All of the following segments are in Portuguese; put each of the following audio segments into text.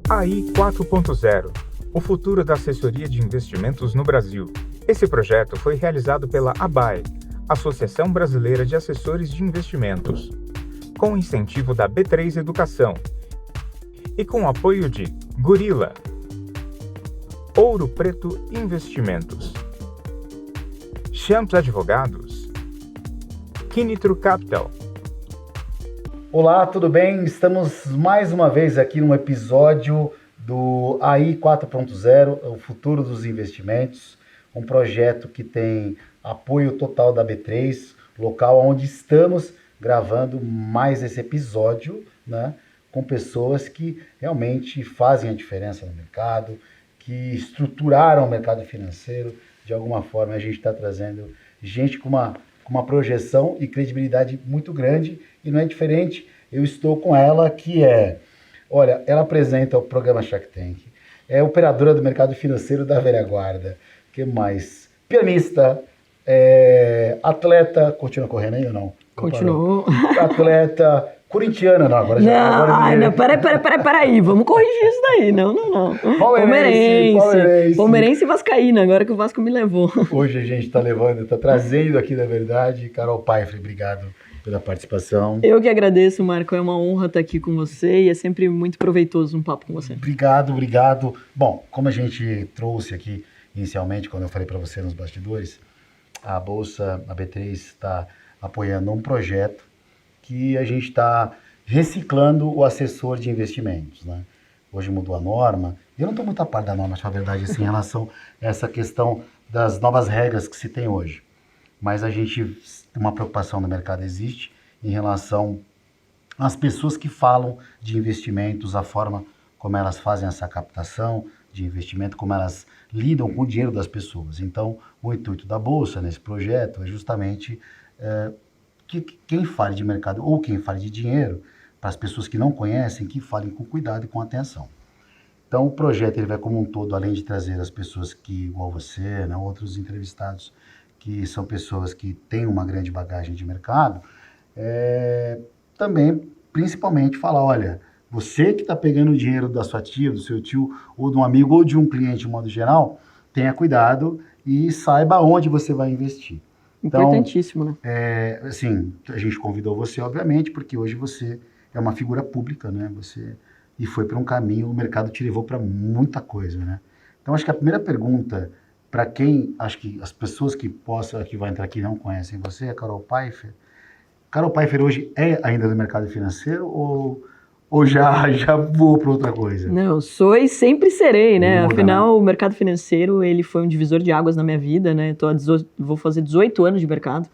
AI 4.0, o futuro da assessoria de investimentos no Brasil. Esse projeto foi realizado pela ABAE, Associação Brasileira de Assessores de Investimentos, com incentivo da B3 Educação e com o apoio de Gorilla, Ouro Preto Investimentos, Champs Advogados, Kinitro Capital. Olá, tudo bem? Estamos mais uma vez aqui num episódio do AI 4.0, o futuro dos investimentos, um projeto que tem apoio total da B3, local onde estamos gravando mais esse episódio, né, com pessoas que realmente fazem a diferença no mercado, que estruturaram o mercado financeiro. De alguma forma, a gente está trazendo gente com uma projeção e credibilidade muito grande, e não é diferente. Eu estou com ela, ela apresenta o programa Shark Tank, é operadora do mercado financeiro da velha guarda, que mais? Pianista, atleta, continua correndo aí ou não? Continuou. Atleta, corintiana, não, agora já... Não, peraí, vamos corrigir isso daí, não. Palmeirense e vascaína, agora que o Vasco me levou. Hoje a gente está trazendo aqui, na verdade, Carol Pfeiffer, obrigado pela participação. Eu que agradeço, Marco, é uma honra estar aqui com você e é sempre muito proveitoso um papo com você. Obrigado. Bom, como a gente trouxe aqui inicialmente, quando eu falei para você nos bastidores, a Bolsa, a B3 está apoiando um projeto que a gente está reciclando o assessor de investimentos, né? Hoje mudou a norma, eu não estou muito a par da norma, na verdade, assim, em relação a essa questão das novas regras que se tem hoje. Mas a gente, uma preocupação no mercado existe em relação às pessoas que falam de investimentos, a forma como elas fazem essa captação de investimento, como elas lidam com o dinheiro das pessoas. Então, o intuito da Bolsa nesse projeto é justamente que quem fale de mercado ou quem fale de dinheiro, para as pessoas que não conhecem, que falem com cuidado e com atenção. Então, o projeto ele vai como um todo, além de trazer as pessoas que, igual você, né, outros entrevistados, que são pessoas que têm uma grande bagagem de mercado, também, principalmente, falar, olha, você que está pegando o dinheiro da sua tia, do seu tio, ou de um amigo, ou de um cliente, de modo geral, tenha cuidado e saiba onde você vai investir. Importantíssimo, então, né? Assim, a gente convidou você, obviamente, porque hoje você é uma figura pública, né? E foi para um caminho, o mercado te levou para muita coisa, né? Então, acho que a primeira pergunta, para quem, acho que as pessoas que vai entrar aqui não conhecem você, é a Carol Pfeiffer. Carol Pfeiffer hoje é ainda do mercado financeiro ou já voou para outra coisa? Não, sou e sempre serei, né? Afinal, o mercado financeiro, ele foi um divisor de águas na minha vida, né? Vou fazer 18 anos de mercado.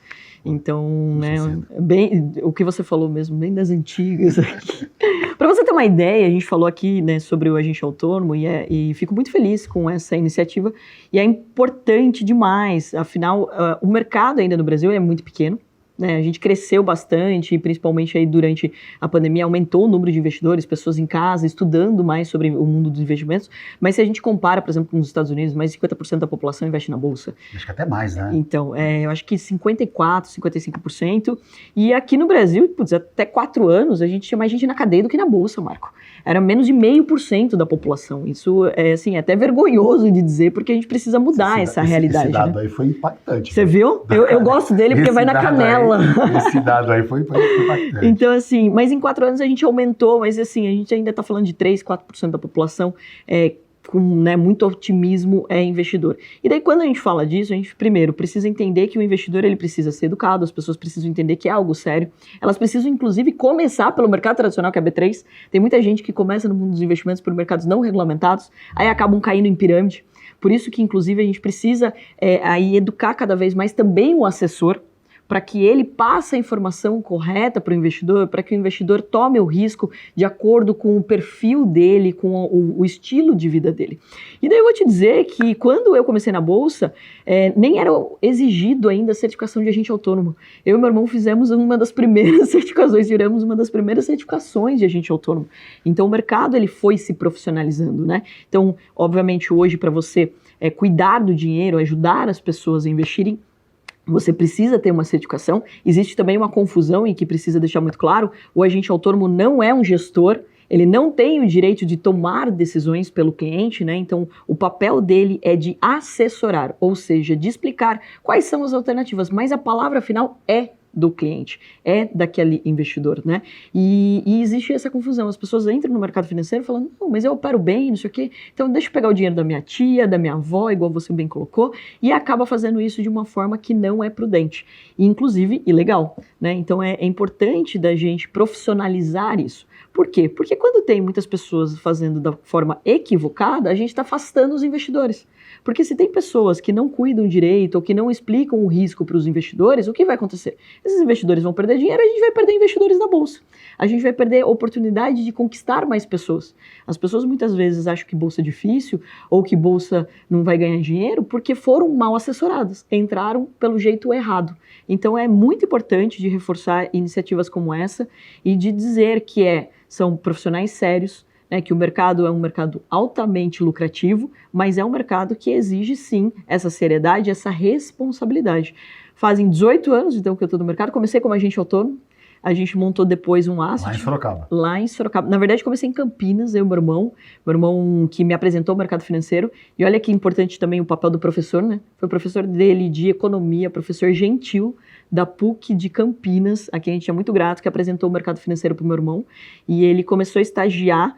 Então, né, bem, o que você falou mesmo, bem das antigas aqui. Para você ter uma ideia, a gente falou aqui, né, sobre o agente autônomo e fico muito feliz com essa iniciativa e é importante demais, afinal, o mercado ainda no Brasil é muito pequeno. Né, a gente cresceu bastante, principalmente aí durante a pandemia, aumentou o número de investidores, pessoas em casa, estudando mais sobre o mundo dos investimentos, mas se a gente compara, por exemplo, com os Estados Unidos, mais de 50% da população investe na Bolsa. Acho que até mais, né? Então, eu acho que 54%, 55%, e aqui no Brasil, putz, até 4 anos, a gente tinha mais gente na cadeia do que na Bolsa, Marco. Era menos de 0,5% da população. Isso é assim, até vergonhoso de dizer, porque a gente precisa mudar essa realidade. Esse dado, né? Aí foi impactante. Você viu? Eu gosto dele porque vai na canela. Esse dado aí foi impactante. Então, assim, mas em 4 anos a gente aumentou, mas assim, a gente ainda está falando de 3%, 4% da população com, né, muito otimismo investidor. E daí, quando a gente fala disso, a gente primeiro precisa entender que o investidor ele precisa ser educado, as pessoas precisam entender que é algo sério, elas precisam, inclusive, começar pelo mercado tradicional, que é a B3. Tem muita gente que começa no mundo dos investimentos por mercados não regulamentados, aí acabam caindo em pirâmide. Por isso que, inclusive, a gente precisa aí educar cada vez mais também o assessor, para que ele passe a informação correta para o investidor, para que o investidor tome o risco de acordo com o perfil dele, com o estilo de vida dele. E daí eu vou te dizer que quando eu comecei na Bolsa, nem era exigido ainda a certificação de agente autônomo. Eu e meu irmão fizemos uma das primeiras certificações, tiramos uma das primeiras certificações de agente autônomo. Então o mercado ele foi se profissionalizando, né? Então, obviamente, hoje para você cuidar do dinheiro, ajudar as pessoas a investirem, você precisa ter uma certificação. Existe também uma confusão em que precisa deixar muito claro, o agente autônomo não é um gestor, ele não tem o direito de tomar decisões pelo cliente, né? Então, o papel dele é de assessorar, ou seja, de explicar quais são as alternativas, mas a palavra final é do cliente, é daquele investidor, né? E existe essa confusão, as pessoas entram no mercado financeiro falando, não, mas eu opero bem, não sei o quê, então deixa eu pegar o dinheiro da minha tia, da minha avó, igual você bem colocou, e acaba fazendo isso de uma forma que não é prudente, e inclusive ilegal, né? Então é importante da gente profissionalizar isso. Por quê? Porque quando tem muitas pessoas fazendo da forma equivocada, a gente está afastando os investidores. Porque se tem pessoas que não cuidam direito ou que não explicam o risco para os investidores, o que vai acontecer? Esses investidores vão perder dinheiro, a gente vai perder investidores na bolsa. A gente vai perder a oportunidade de conquistar mais pessoas. As pessoas muitas vezes acham que bolsa é difícil ou que bolsa não vai ganhar dinheiro porque foram mal assessoradas, entraram pelo jeito errado. Então é muito importante de reforçar iniciativas como essa e de dizer que são profissionais sérios, que o mercado é um mercado altamente lucrativo, mas é um mercado que exige sim essa seriedade, essa responsabilidade. Fazem 18 anos então que eu estou no mercado, comecei como agente autônomo, a gente montou depois um asset. Lá em Sorocaba. Lá em Sorocaba. Na verdade, comecei em Campinas, eu e meu irmão que me apresentou o mercado financeiro. E olha que importante também o papel do professor, né? Foi o professor dele de economia, professor Gentil, da PUC de Campinas, a quem a gente é muito grato, que apresentou o mercado financeiro para o meu irmão. E ele começou a estagiar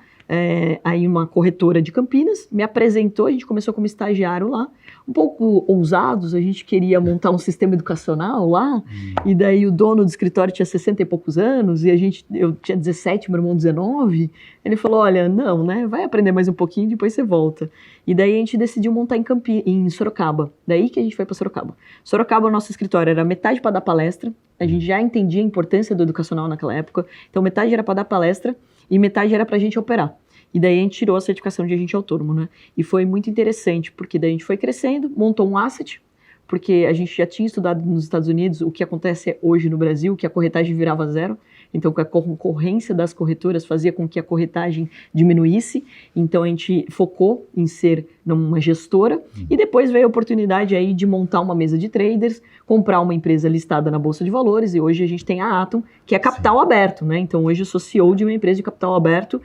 aí uma corretora de Campinas, me apresentou, a gente começou como estagiário lá, um pouco ousados, a gente queria montar um sistema educacional lá, e daí o dono do escritório tinha 60 e poucos anos, e eu tinha 17, meu irmão 19, ele falou, olha, não, né, vai aprender mais um pouquinho, depois você volta. E daí a gente decidiu montar em Sorocaba, daí que a gente foi para Sorocaba. Sorocaba, o nosso escritório era metade para dar palestra, a gente já entendia a importância do educacional naquela época, então metade era para dar palestra, e metade era pra gente operar. E daí a gente tirou a certificação de agente autônomo, né? E foi muito interessante, porque daí a gente foi crescendo, montou um asset, porque a gente já tinha estudado nos Estados Unidos o que acontece hoje no Brasil, que a corretagem virava zero, então que a concorrência das corretoras fazia com que a corretagem diminuísse, então a gente focou em ser uma gestora, e depois veio a oportunidade aí de montar uma mesa de traders, comprar uma empresa listada na Bolsa de Valores, e hoje a gente tem a Atom, que é capital aberto, né? Então hoje eu sou CEO de uma empresa de capital aberto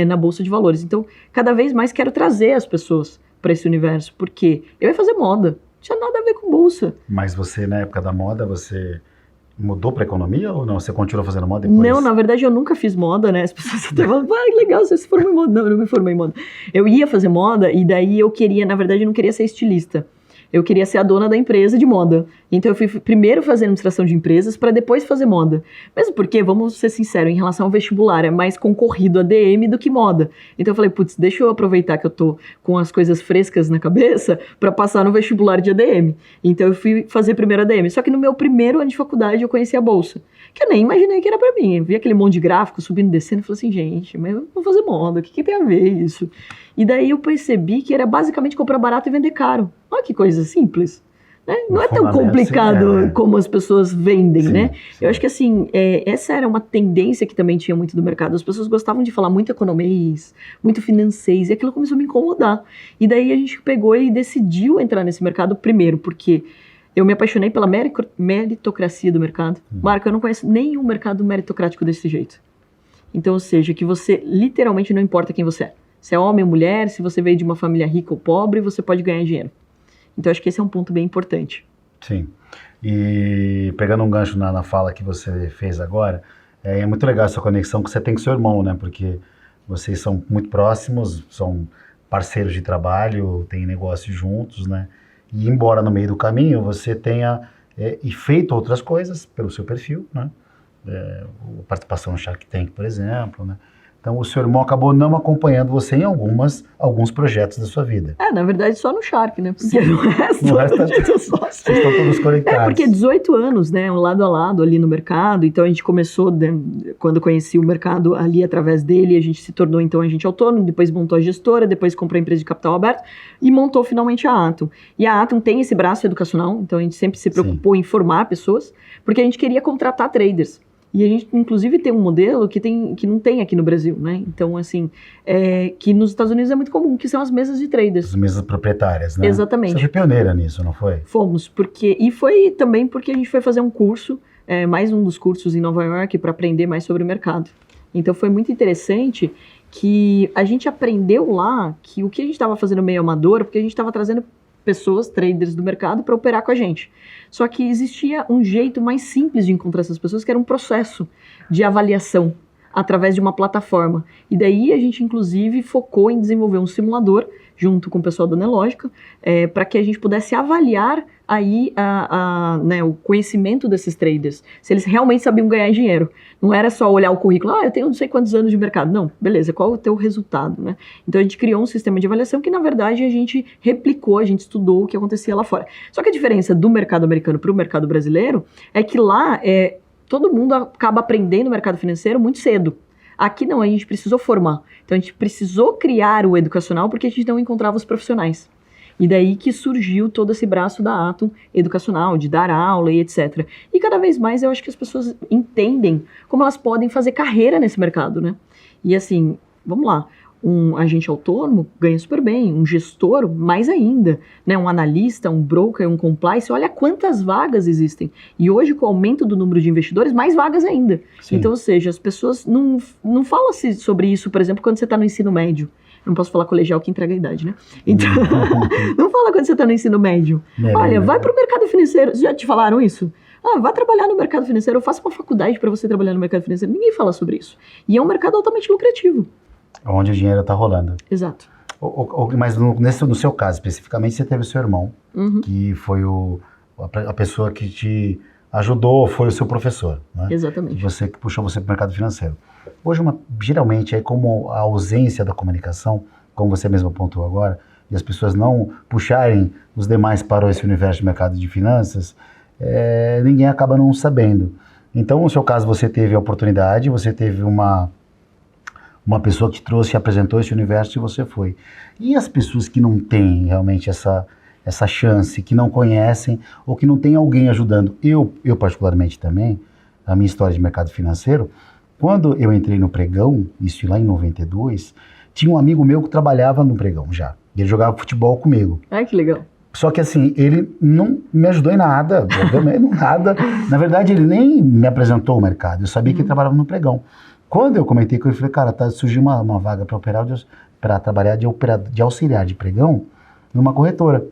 na Bolsa de Valores. Então, cada vez mais quero trazer as pessoas para esse universo, porque eu ia fazer moda, não tinha nada a ver com bolsa. Mas você, na época da moda, você mudou para economia ou não? Você continuou fazendo moda depois? Não, na verdade eu nunca fiz moda, né? As pessoas até falam, legal, você se formou em moda. Não, eu não me formei em moda. Eu ia fazer moda e daí eu queria, na verdade eu não queria ser estilista. Eu queria ser a dona da empresa de moda. Então eu fui primeiro fazer administração de empresas para depois fazer moda. Mesmo porque, vamos ser sinceros, em relação ao vestibular, é mais concorrido a DM do que moda. Então eu falei, putz, deixa eu aproveitar que eu tô com as coisas frescas na cabeça para passar no vestibular de ADM. Então eu fui fazer primeiro ADM. Só que no meu primeiro ano de faculdade eu conheci a Bolsa, que eu nem imaginei que era para mim. Eu vi aquele monte de gráfico subindo e descendo e falei assim, gente, mas eu vou fazer moda, o que tem a ver isso? E daí eu percebi que era basicamente comprar barato e vender caro. Olha que coisa simples. Né? Não é tão complicado como as pessoas vendem, sim, né? Sim. Eu acho que assim, essa era uma tendência que também tinha muito do mercado. As pessoas gostavam de falar muito economês, muito financeiro, e aquilo começou a me incomodar. E daí a gente pegou e decidiu entrar nesse mercado primeiro, porque eu me apaixonei pela meritocracia do mercado. Marco, eu não conheço nenhum mercado meritocrático desse jeito. Então, ou seja, que você literalmente não importa quem você é. Se é homem ou mulher, se você veio de uma família rica ou pobre, você pode ganhar dinheiro. Então, acho que esse é um ponto bem importante. Sim. E pegando um gancho na fala que você fez agora, é muito legal essa conexão que você tem com seu irmão, né? Porque vocês são muito próximos, são parceiros de trabalho, têm negócios juntos, né? E embora no meio do caminho você tenha feito outras coisas pelo seu perfil, né? Participação no Shark Tank, por exemplo, né? Então, o seu irmão acabou não acompanhando você em alguns projetos da sua vida. Na verdade, só no Shark, né? Porque no resto vocês estão todos conectados. Porque 18 anos, né? Um lado a lado ali no mercado. Então, a gente começou, quando eu conheci o mercado ali através dele, a gente se tornou, então, agente autônomo, depois montou a gestora, depois comprou a empresa de capital aberto e montou, finalmente, a Atom. E a Atom tem esse braço educacional, então a gente sempre se preocupou em formar pessoas, porque a gente queria contratar traders. E a gente, inclusive, tem um modelo que não tem aqui no Brasil, né? Então, assim, que nos Estados Unidos é muito comum, que são as mesas de traders. As mesas proprietárias, né? Exatamente. Você foi pioneira nisso, não foi? Fomos, e foi também porque a gente foi fazer um curso, mais um dos cursos em Nova York, para aprender mais sobre o mercado. Então, foi muito interessante, que a gente aprendeu lá que o que a gente estava fazendo meio amador, porque a gente estava trazendo pessoas, traders do mercado, para operar com a gente. Só que existia um jeito mais simples de encontrar essas pessoas, que era um processo de avaliação através de uma plataforma. E daí a gente, inclusive, focou em desenvolver um simulador, junto com o pessoal da Nelogica, para que a gente pudesse avaliar aí né, o conhecimento desses traders, se eles realmente sabiam ganhar dinheiro. Não era só olhar o currículo, eu tenho não sei quantos anos de mercado. Não, beleza, qual é o teu resultado, né? Então a gente criou um sistema de avaliação que, na verdade, a gente replicou, a gente estudou o que acontecia lá fora. Só que a diferença do mercado americano para o mercado brasileiro é que lá todo mundo acaba aprendendo o mercado financeiro muito cedo. Aqui não, a gente precisou formar. Então a gente precisou criar o educacional porque a gente não encontrava os profissionais. E daí que surgiu todo esse braço da Atom educacional, de dar aula e etc. E cada vez mais eu acho que as pessoas entendem como elas podem fazer carreira nesse mercado, né? E assim, vamos lá, um agente autônomo ganha super bem, um gestor mais ainda, né? Um analista, um broker, um compliance, olha quantas vagas existem. E hoje, com o aumento do número de investidores, mais vagas ainda. Sim. Então, ou seja, as pessoas não falam sobre isso, por exemplo, quando você está no ensino médio. Eu não posso falar colegial que entrega a idade, né? Então, não fala quando você está no ensino médio. Olha, vai para o mercado financeiro. Já te falaram isso? Vá trabalhar no mercado financeiro, ou faça uma faculdade para você trabalhar no mercado financeiro. Ninguém fala sobre isso. E é um mercado altamente lucrativo. Onde o dinheiro está rolando. Exato. Mas no seu caso, especificamente, você teve o seu irmão, que foi a pessoa que te ajudou, foi o seu professor, né? Exatamente. Que puxou você para o mercado financeiro. Hoje, geralmente, é como a ausência da comunicação, como você mesmo apontou agora, e as pessoas não puxarem os demais para esse universo de mercado de finanças, ninguém acaba não sabendo. Então, no seu caso, você teve a oportunidade, você teve uma pessoa que trouxe e apresentou esse universo e você foi. E as pessoas que não têm realmente essa chance, que não conhecem, ou que não tem alguém ajudando, eu particularmente também, a minha história de mercado financeiro, quando eu entrei no pregão, isso lá em 92, tinha um amigo meu que trabalhava no pregão já. E ele jogava futebol comigo. Ai, que legal. Só que assim, ele não me ajudou em nada, nada. Na verdade, ele nem me apresentou o mercado. Eu sabia que ele trabalhava no pregão. Quando eu comentei com ele, falei, cara, surgiu uma vaga para trabalhar de auxiliar de pregão numa corretora.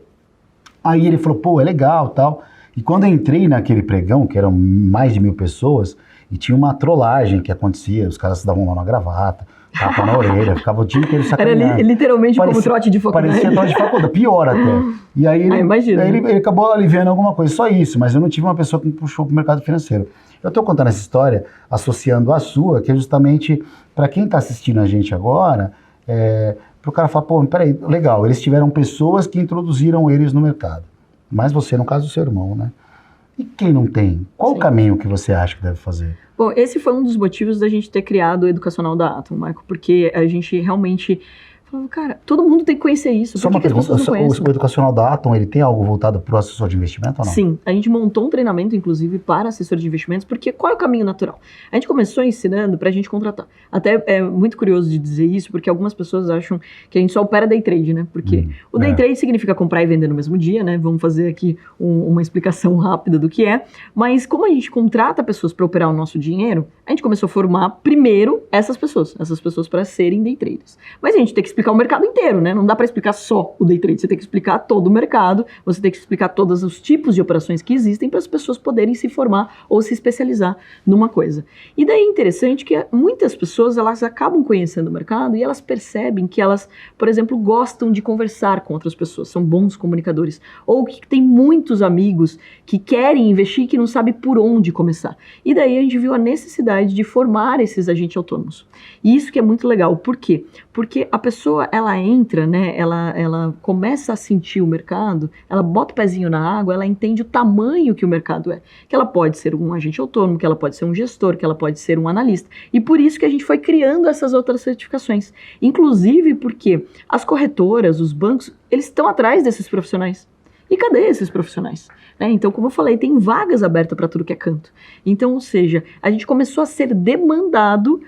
Aí ele falou, pô, é legal, tal. E quando eu entrei naquele pregão, que eram mais de 1000 pessoas, e tinha uma trollagem que acontecia, os caras se davam lá na gravata, tapa na orelha, ficava o dia inteiro sacaneando. Era literalmente como trote de faculdade. Parecia trote de faculdade, pior até. E aí ele acabou aliviando alguma coisa, só isso, mas eu não tive uma pessoa que me puxou para o mercado financeiro. Eu estou contando essa história, associando a sua, que é justamente para quem está assistindo a gente agora, para o cara falar, pô, peraí, legal, eles tiveram pessoas que introduziram eles no mercado. Mas você, no caso do seu irmão, né? E quem não tem? Qual o caminho que você acha que deve fazer? Bom, esse foi um dos motivos da gente ter criado o Educacional da Atom, Marco, porque a gente realmente falou, cara, todo mundo tem que conhecer isso. Só uma pergunta, o Educacional da Atom, ele tem algo voltado para o assessor de investimento ou não? Sim, a gente montou um treinamento, inclusive, para assessor de investimentos, porque qual é o caminho natural? A gente começou ensinando para a gente contratar. Até é muito curioso de dizer isso, porque algumas pessoas acham que a gente só opera day trade, né? Porque o day trade significa comprar e vender no mesmo dia, né? Vamos fazer aqui uma explicação rápida do que é. Mas como a gente contrata pessoas para operar o nosso dinheiro, a gente começou a formar primeiro essas pessoas para serem day traders. Mas a gente tem que explicar o mercado inteiro, né? Não dá para explicar só o day trade, você tem que explicar todo o mercado, você tem que explicar todos os tipos de operações que existem para as pessoas poderem se formar ou se especializar numa coisa. E daí é interessante que muitas pessoas, elas acabam conhecendo o mercado e elas percebem que elas, por exemplo, gostam de conversar com outras pessoas, são bons comunicadores, ou que tem muitos amigos que querem investir e que não sabem por onde começar. E daí a gente viu a necessidade de formar esses agentes autônomos. E isso que é muito legal. Por quê? Porque a pessoa, ela entra, né, ela começa a sentir o mercado, ela bota o pezinho na água, ela entende o tamanho que o mercado é. Que ela pode ser um agente autônomo, que ela pode ser um gestor, que ela pode ser um analista. E por isso que a gente foi criando essas outras certificações. Inclusive porque as corretoras, os bancos, eles estão atrás desses profissionais. E cadê esses profissionais? Então, como eu falei, tem vagas abertas para tudo que é canto. Então, ou seja, a gente começou a ser demandado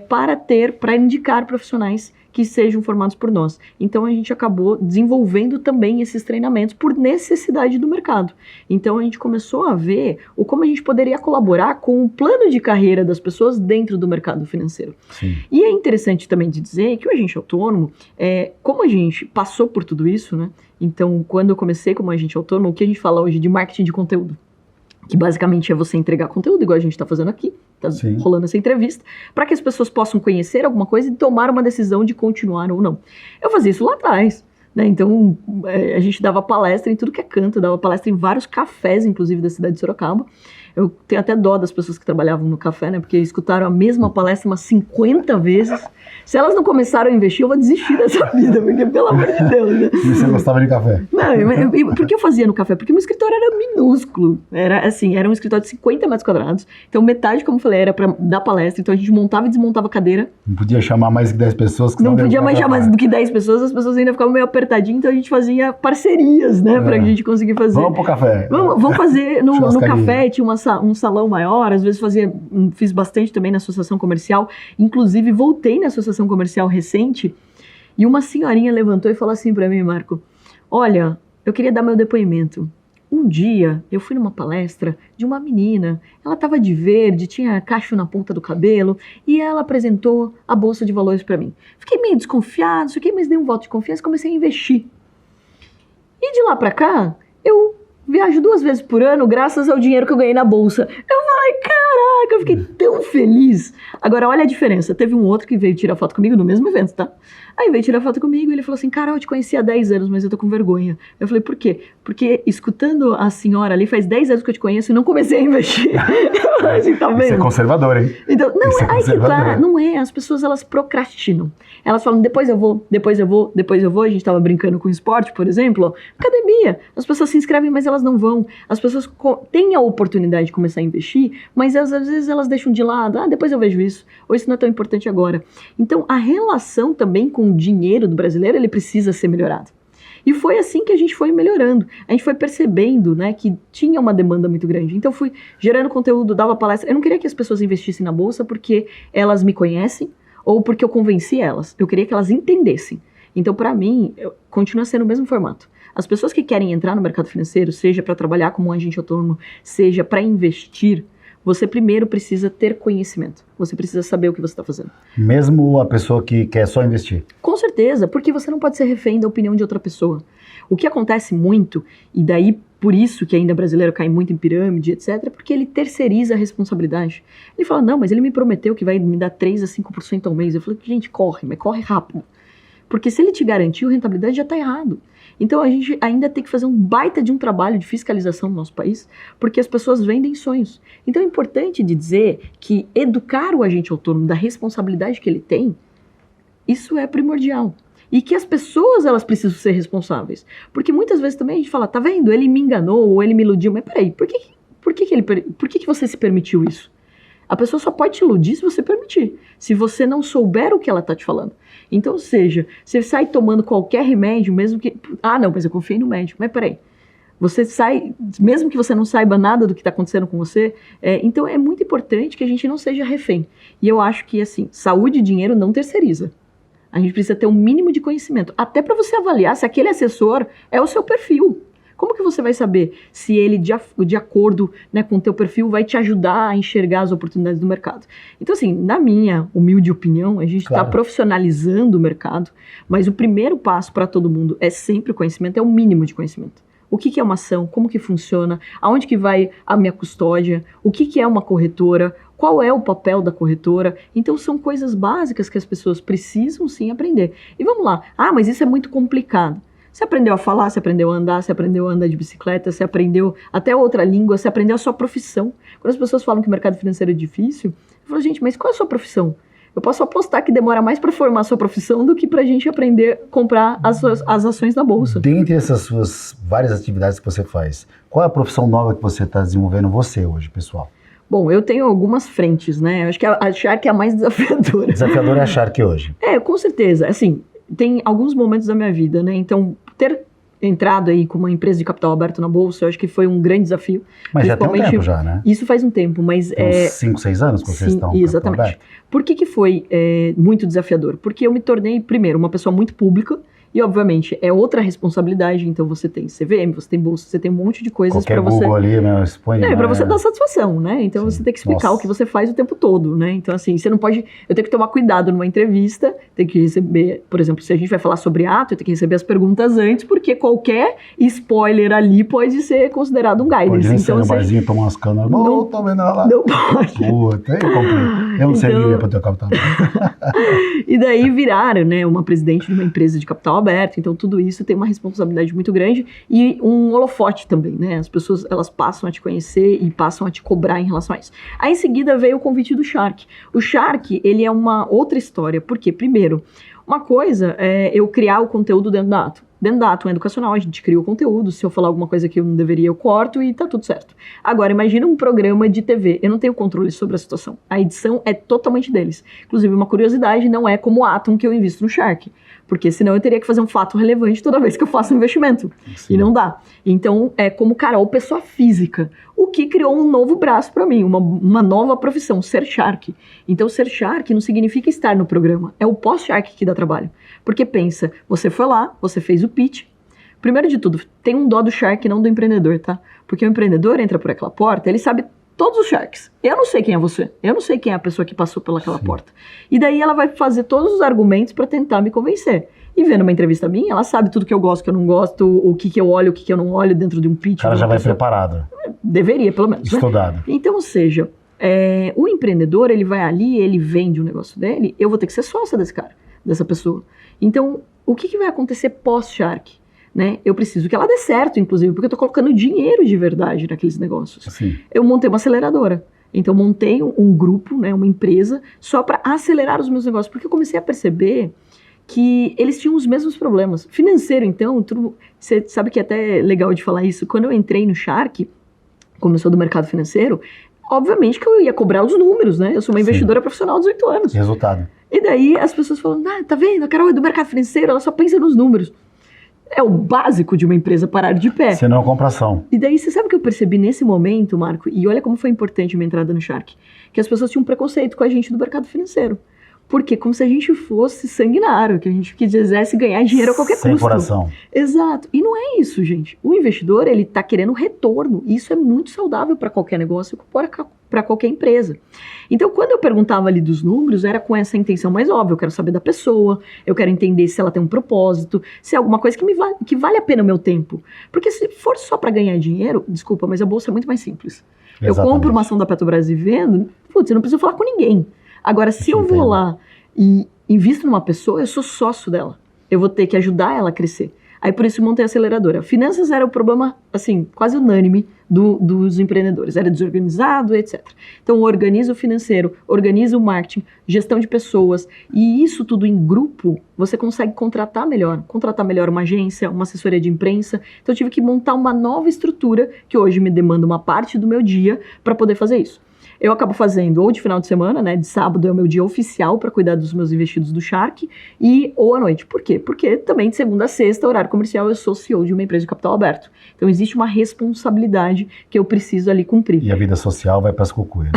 para indicar profissionais que sejam formados por nós. Então a gente acabou desenvolvendo também esses treinamentos por necessidade do mercado. Então a gente começou a ver como a gente poderia colaborar com o plano de carreira das pessoas dentro do mercado financeiro. Sim. E é interessante também de dizer que o agente autônomo, como a gente passou por tudo isso, né? Então, quando eu comecei como agente autônomo, o que a gente fala hoje de marketing de conteúdo? Que basicamente é você entregar conteúdo, igual a gente está fazendo aqui, está rolando essa entrevista, para que as pessoas possam conhecer alguma coisa e tomar uma decisão de continuar ou não. Eu fazia isso lá atrás, né? Então, a gente dava palestra em tudo que é canto, dava palestra em vários cafés, inclusive, da cidade de Sorocaba. Eu tenho até dó das pessoas que trabalhavam no café, né? Porque escutaram a mesma palestra umas 50 vezes. Se elas não começaram a investir, eu vou desistir dessa vida, porque pelo amor de Deus, né? E você gostava de café? Não, por que eu fazia no café? Porque o meu escritório era minúsculo. Era um escritório de 50 metros quadrados. Então, metade, como eu falei, era para dar palestra. Então, a gente montava e desmontava a cadeira. Não podia chamar mais que 10 pessoas? Não podia mais chamar mais do que 10 pessoas. As pessoas ainda ficavam meio apertadinhas. Então, a gente fazia parcerias, né? Pra gente conseguir fazer. Vamos pro café. Vamos fazer no café. Tinha um salão maior. Às vezes fiz bastante também na associação comercial. Inclusive, voltei na associação comercial recente. E uma senhorinha levantou e falou assim para mim, Marco, olha, eu queria dar meu depoimento. Um dia, eu fui numa palestra de uma menina, ela estava de verde, tinha cacho na ponta do cabelo, e ela apresentou a bolsa de valores para mim. Fiquei meio desconfiado, mas dei um voto de confiança e comecei a investir. E de lá para cá, eu viajo 2 vezes por ano graças ao dinheiro que eu ganhei na bolsa. Eu falei, caraca, eu fiquei tão feliz. Agora, olha a diferença. Teve um outro que veio tirar foto comigo no mesmo evento, tá? Aí veio tirar foto comigo e ele falou assim, Carol, eu te conheci há 10 anos, mas eu tô com vergonha. Eu falei, por quê? Porque escutando a senhora ali, faz 10 anos que eu te conheço e não comecei a investir. Assim, tá vendo? Isso é conservador, hein? Então, não, aí que tá, não é. As pessoas, elas procrastinam. Elas falam, depois eu vou. A gente tava brincando com esporte, por exemplo, ó, academia. As pessoas se inscrevem, mas elas não vão. As pessoas têm a oportunidade de começar a investir, mas às vezes elas deixam de lado. Ah, depois eu vejo isso. Ou isso não é tão importante agora. Então, a relação também com o dinheiro do brasileiro, ele precisa ser melhorado. E foi assim que a gente foi melhorando. A gente foi percebendo, né, que tinha uma demanda muito grande. Então, fui gerando conteúdo, dava palestra. Eu não queria que as pessoas investissem na bolsa porque elas me conhecem ou porque eu convenci elas. Eu queria que elas entendessem. Então, para mim, continua sendo o mesmo formato. As pessoas que querem entrar no mercado financeiro, seja para trabalhar como um agente autônomo, seja para investir, você primeiro precisa ter conhecimento. Você precisa saber o que você está fazendo. Mesmo a pessoa que quer só investir? Com certeza, porque você não pode ser refém da opinião de outra pessoa. O que acontece muito, e daí por isso que ainda brasileiro cai muito em pirâmide, etc., porque ele terceiriza a responsabilidade. Ele fala, não, mas ele me prometeu que vai me dar 3 a 5% ao mês. Eu falei, gente, corre, mas corre rápido. Porque se ele te garantiu, a rentabilidade já está errado. Então a gente ainda tem que fazer um baita de um trabalho de fiscalização no nosso país, porque as pessoas vendem sonhos. Então é importante de dizer que educar o agente autônomo da responsabilidade que ele tem, isso é primordial. E que as pessoas, elas precisam ser responsáveis. Porque muitas vezes também a gente fala, tá vendo, ele me enganou ou ele me iludiu, mas peraí, por que você se permitiu isso? A pessoa só pode te iludir se você permitir, se você não souber o que ela está te falando. Então, seja, você sai tomando qualquer remédio, mesmo que... Ah, não, mas eu confiei no médico. Mas peraí, você sai, mesmo que você não saiba nada do que está acontecendo com você, então é muito importante que a gente não seja refém. E eu acho que, assim, saúde e dinheiro não terceiriza. A gente precisa ter um mínimo de conhecimento, até para você avaliar se aquele assessor é o seu perfil. Como que você vai saber se ele, de acordo, né, com o teu perfil, vai te ajudar a enxergar as oportunidades do mercado? Então, assim, na minha humilde opinião, a gente está profissionalizando o mercado, mas o primeiro passo para todo mundo é sempre o conhecimento, é o mínimo de conhecimento. O que é uma ação, como que funciona, aonde que vai a minha custódia, o que é uma corretora, qual é o papel da corretora. Então, são coisas básicas que as pessoas precisam, sim, aprender. E vamos lá, mas isso é muito complicado. Você aprendeu a falar, você aprendeu a andar, você aprendeu a andar de bicicleta, você aprendeu até outra língua, você aprendeu a sua profissão. Quando as pessoas falam que o mercado financeiro é difícil, eu falo, gente, mas qual é a sua profissão? Eu posso apostar que demora mais para formar a sua profissão do que para a gente aprender a comprar as ações na bolsa. Dentre essas suas várias atividades que você faz, qual é a profissão nova que você está desenvolvendo você hoje, pessoal? Bom, eu tenho algumas frentes, né? Eu acho que a Shark é a mais desafiadora. Desafiadora é a Shark hoje? Com certeza. Assim, tem alguns momentos da minha vida, né? Então, entrado aí com uma empresa de capital aberto na bolsa, eu acho que foi um grande desafio. Mas já tem um tempo já, né? Isso faz um tempo, mas... Tem uns 5, 6 anos que vocês estão com exatamente. capital aberto? Por que foi muito desafiador? Porque eu me tornei, primeiro, uma pessoa muito pública, e, obviamente, é outra responsabilidade. Então, você tem CVM, você tem bolsa, você tem um monte de coisas para você... Google ali, meu, expõe... para você dar satisfação, né? Então, você tem que explicar o que você faz o tempo todo, né? Então, assim, você não pode... Eu tenho que tomar cuidado numa entrevista, tem que receber... Por exemplo, se a gente vai falar sobre ato, eu tenho que receber as perguntas antes, porque qualquer spoiler ali pode ser considerado um guidance. Pode nem então, ser no barzinho, tomar umas canas. Não, tô vendo ela lá. Não pode. Puta, eu não serviria para ter capital aberto. E daí viraram, né, uma presidente de uma empresa de capital aberto, então tudo isso tem uma responsabilidade muito grande e um holofote também, né, as pessoas, elas passam a te conhecer e passam a te cobrar em relação a isso. Aí em seguida veio o convite do Shark. O Shark, ele é uma outra história, porque primeiro, uma coisa é eu criar o conteúdo dentro da Atom. Dentro da Atom Educacional, a gente cria o conteúdo, se eu falar alguma coisa que eu não deveria, eu corto e tá tudo certo. Agora, imagina um programa de TV, eu não tenho controle sobre a situação. A edição é totalmente deles. Inclusive, uma curiosidade, não é como a Atom que eu invisto no Shark, porque senão eu teria que fazer um fato relevante toda vez que eu faço um investimento. Sim. E não dá. Então, é como Carol, pessoa física, o que criou um novo braço para mim, uma nova profissão, ser Shark. Então, ser Shark não significa estar no programa, é o pós-Shark que dá trabalho. Porque pensa, você foi lá, você fez o pitch. Primeiro de tudo, tem um dó do Shark, não do empreendedor, tá? Porque o empreendedor entra por aquela porta, ele sabe todos os Sharks. Eu não sei quem é você, eu não sei quem é a pessoa que passou pelaquela porta. E daí ela vai fazer todos os argumentos para tentar me convencer. E vendo uma entrevista minha, ela sabe tudo que eu gosto, que eu não gosto, o que eu olho, o que eu não olho dentro de um pitch. O cara já vai preparado. Deveria, pelo menos. Estudado. Né? Então, ou seja, o empreendedor, ele vai ali, ele vende o negócio dele, eu vou ter que ser sócia desse cara, dessa pessoa. Então, o que vai acontecer pós-Shark? Né? Eu preciso que ela dê certo, inclusive, porque eu estou colocando dinheiro de verdade naqueles negócios. Sim. Eu montei uma aceleradora. Então, montei um grupo, né, uma empresa, só para acelerar os meus negócios. Porque eu comecei a perceber que eles tinham os mesmos problemas. Financeiro, então, você sabe que é até legal de falar isso. Quando eu entrei no Shark, como eu sou do mercado financeiro, obviamente que eu ia cobrar os números, né? Eu sou uma investidora profissional de 18 anos. Resultado. E daí as pessoas falam, tá vendo? A Carol é do mercado financeiro, ela só pensa nos números. É o básico de uma empresa parar de pé. Senão é compração. E daí, você sabe o que eu percebi nesse momento, Marco? E olha como foi importante a minha entrada no Shark. Que as pessoas tinham um preconceito com a gente do mercado financeiro. Porque como se a gente fosse sanguinário, que a gente quisesse ganhar dinheiro a qualquer custo. Sem coração. Exato. E não é isso, gente. O investidor, ele tá querendo retorno. E isso é muito saudável para qualquer negócio, para qualquer empresa. Então, quando eu perguntava ali dos números, era com essa intenção mais óbvia. Eu quero saber da pessoa, eu quero entender se ela tem um propósito, se é alguma coisa que vale a pena o meu tempo. Porque se for só para ganhar dinheiro, desculpa, mas a bolsa é muito mais simples. Exatamente. Eu compro uma ação da Petrobras e vendo, putz, eu não preciso falar com ninguém. Agora, se eu vou lá e invisto numa pessoa, eu sou sócio dela. Eu vou ter que ajudar ela a crescer. Aí, por isso, montei a aceleradora. Finanças era o problema, assim, quase unânime dos empreendedores. Era desorganizado, etc. Então, organiza o financeiro, organiza o marketing, gestão de pessoas. E isso tudo em grupo, você consegue contratar melhor. Contratar melhor uma agência, uma assessoria de imprensa. Então, eu tive que montar uma nova estrutura, que hoje me demanda uma parte do meu dia para poder fazer isso. Eu acabo fazendo ou de final de semana, né? De sábado é o meu dia oficial para cuidar dos meus investidos do Shark, ou à noite. Por quê? Porque também de segunda a sexta, horário comercial, eu sou CEO de uma empresa de capital aberto. Então existe uma responsabilidade que eu preciso ali cumprir. E a vida social vai para as cucuias.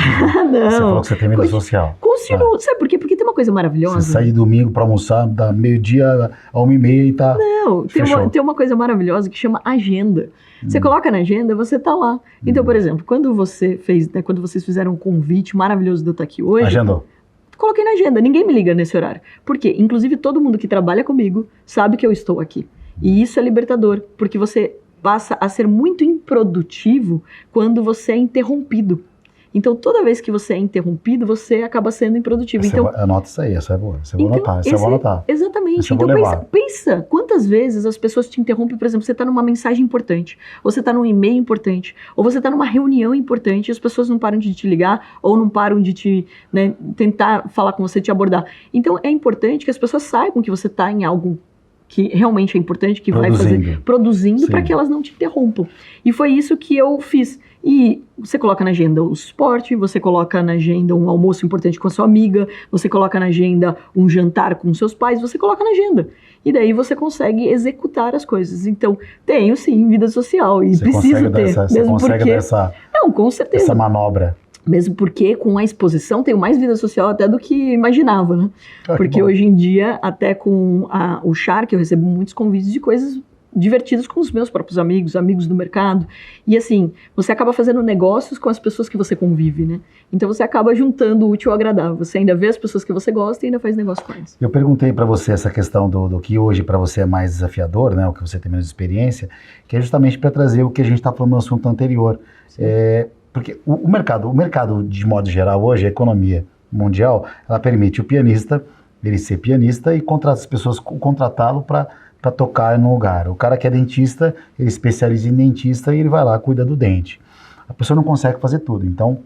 Não. Você falou que você tem vida social. Continuo. Sabe por quê? Porque tem uma coisa maravilhosa. Você sai domingo para almoçar, da meio-dia a 1h30 e tá. Não, tem uma coisa maravilhosa que chama agenda. Você coloca na agenda, você tá lá. Então, por exemplo, quando vocês fizeram um convite maravilhoso de eu estar aqui hoje... Agendou. Coloquei na agenda, ninguém me liga nesse horário. Por quê? Inclusive, todo mundo que trabalha comigo sabe que eu estou aqui. E isso é libertador, porque você passa a ser muito improdutivo quando você é interrompido. Então, toda vez que você é interrompido, você acaba sendo improdutivo. Então, anota isso aí, essa é boa. Essa eu vou anotar. Essa eu vou anotar. Exatamente. Então, pensa quantas vezes as pessoas te interrompem. Por exemplo, você está numa mensagem importante, ou você está num e-mail importante, ou você está numa reunião importante e as pessoas não param de te ligar, ou não param de tentar falar com você, te abordar. Então, é importante que as pessoas saibam que você está em algo que realmente é importante, que vai fazer produzindo para que elas não te interrompam. E foi isso que eu fiz. E você coloca na agenda o esporte, você coloca na agenda um almoço importante com a sua amiga, você coloca na agenda um jantar com seus pais, você coloca na agenda. E daí você consegue executar as coisas. Então, tenho sim vida social e preciso ter. Você consegue dar essa, não, com certeza. Essa manobra. Mesmo porque com a exposição tenho mais vida social até do que imaginava, né? Porque hoje em dia, até com o Shark, eu recebo muitos convites de coisas divertidas com os meus próprios amigos, amigos do mercado. E assim, você acaba fazendo negócios com as pessoas que você convive, né? Então você acaba juntando o útil ao agradável. Você ainda vê as pessoas que você gosta e ainda faz negócio com elas. Eu perguntei para você essa questão do que hoje para você é mais desafiador, né? O que você tem menos experiência, que é justamente para trazer o que a gente está falando no assunto anterior. Porque o mercado, de modo geral, hoje, a economia mundial, ela permite o pianista, ele ser pianista e as pessoas contratá-lo para tocar no lugar. O cara que é dentista, ele especializa em dentista e ele vai lá, cuida do dente. A pessoa não consegue fazer tudo. Então,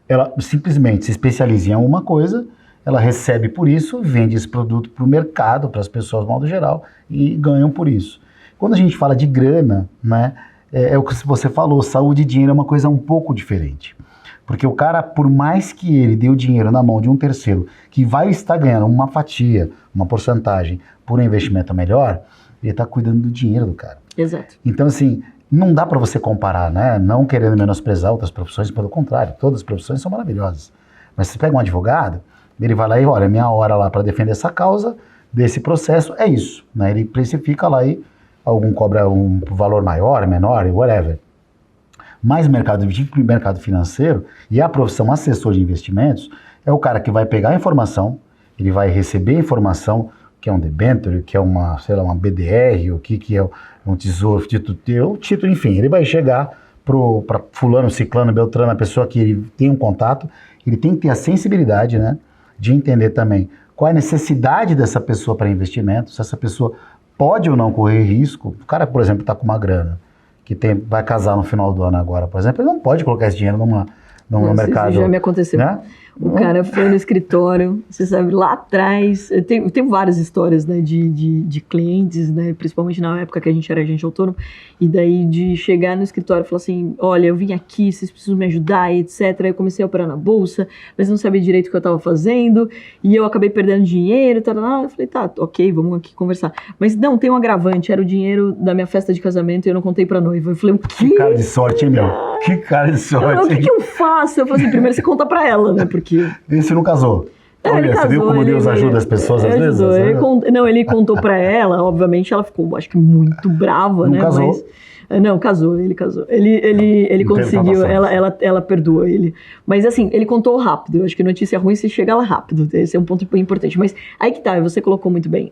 ela simplesmente se especializa em alguma coisa, ela recebe por isso, vende esse produto para o mercado, para as pessoas, de modo geral, e ganham por isso. Quando a gente fala de grana, né, é o que você falou, saúde e dinheiro é uma coisa um pouco diferente. Porque o cara, por mais que ele dê o dinheiro na mão de um terceiro, que vai estar ganhando uma fatia, uma porcentagem, por um investimento melhor, ele está cuidando do dinheiro do cara. Exato. Então, assim, não dá para você comparar, né? Não querendo menosprezar outras profissões, pelo contrário, todas as profissões são maravilhosas. Mas você pega um advogado, ele vai lá e olha, minha hora lá para defender essa causa, desse processo, é isso. Né? Ele precifica lá e algum cobra um valor maior, menor, whatever. Mas o mercado financeiro e a profissão assessor de investimentos é o cara que vai pegar a informação, ele vai receber a informação, que é um debenture, que é uma, sei lá, uma BDR, o que é um tesouro, título, enfim, ele vai chegar para fulano, ciclano, beltrano, a pessoa que ele tem um contato, ele tem que ter a sensibilidade, né, de entender também qual é a necessidade dessa pessoa para investimento, se essa pessoa pode ou não correr risco. O cara, por exemplo, está com uma grana, vai casar no final do ano agora, por exemplo, ele não pode colocar esse dinheiro no mercado. Isso já me aconteceu. Né? O cara foi no escritório, você sabe, lá atrás, tem várias histórias, né, de clientes, né, principalmente na época que a gente era agente autônomo, e daí de chegar no escritório e falar assim, olha, eu vim aqui, vocês precisam me ajudar, e etc. Aí eu comecei a operar na bolsa, mas não sabia direito o que eu estava fazendo, e eu acabei perdendo dinheiro, eu falei, tá, ok, vamos aqui conversar. Mas não, tem um agravante, era o dinheiro da minha festa de casamento e eu não contei pra noiva. Eu falei, o quê? Que cara de sorte, hein, meu? Que cara de sorte. O que eu faço? Eu falei assim, primeiro você conta pra ela, né, porque... Esse não casou. Olha, você viu como Deus ajuda as pessoas às vezes? Ele contou pra ela, obviamente ela ficou, acho que muito brava, não, né? Casou. Mas, não, casou, ele casou. Ele conseguiu, ela perdoou ele. Mas assim, ele contou rápido. Eu acho que notícia ruim se chega lá rápido. Esse é um ponto importante. Mas aí que tá, você colocou muito bem.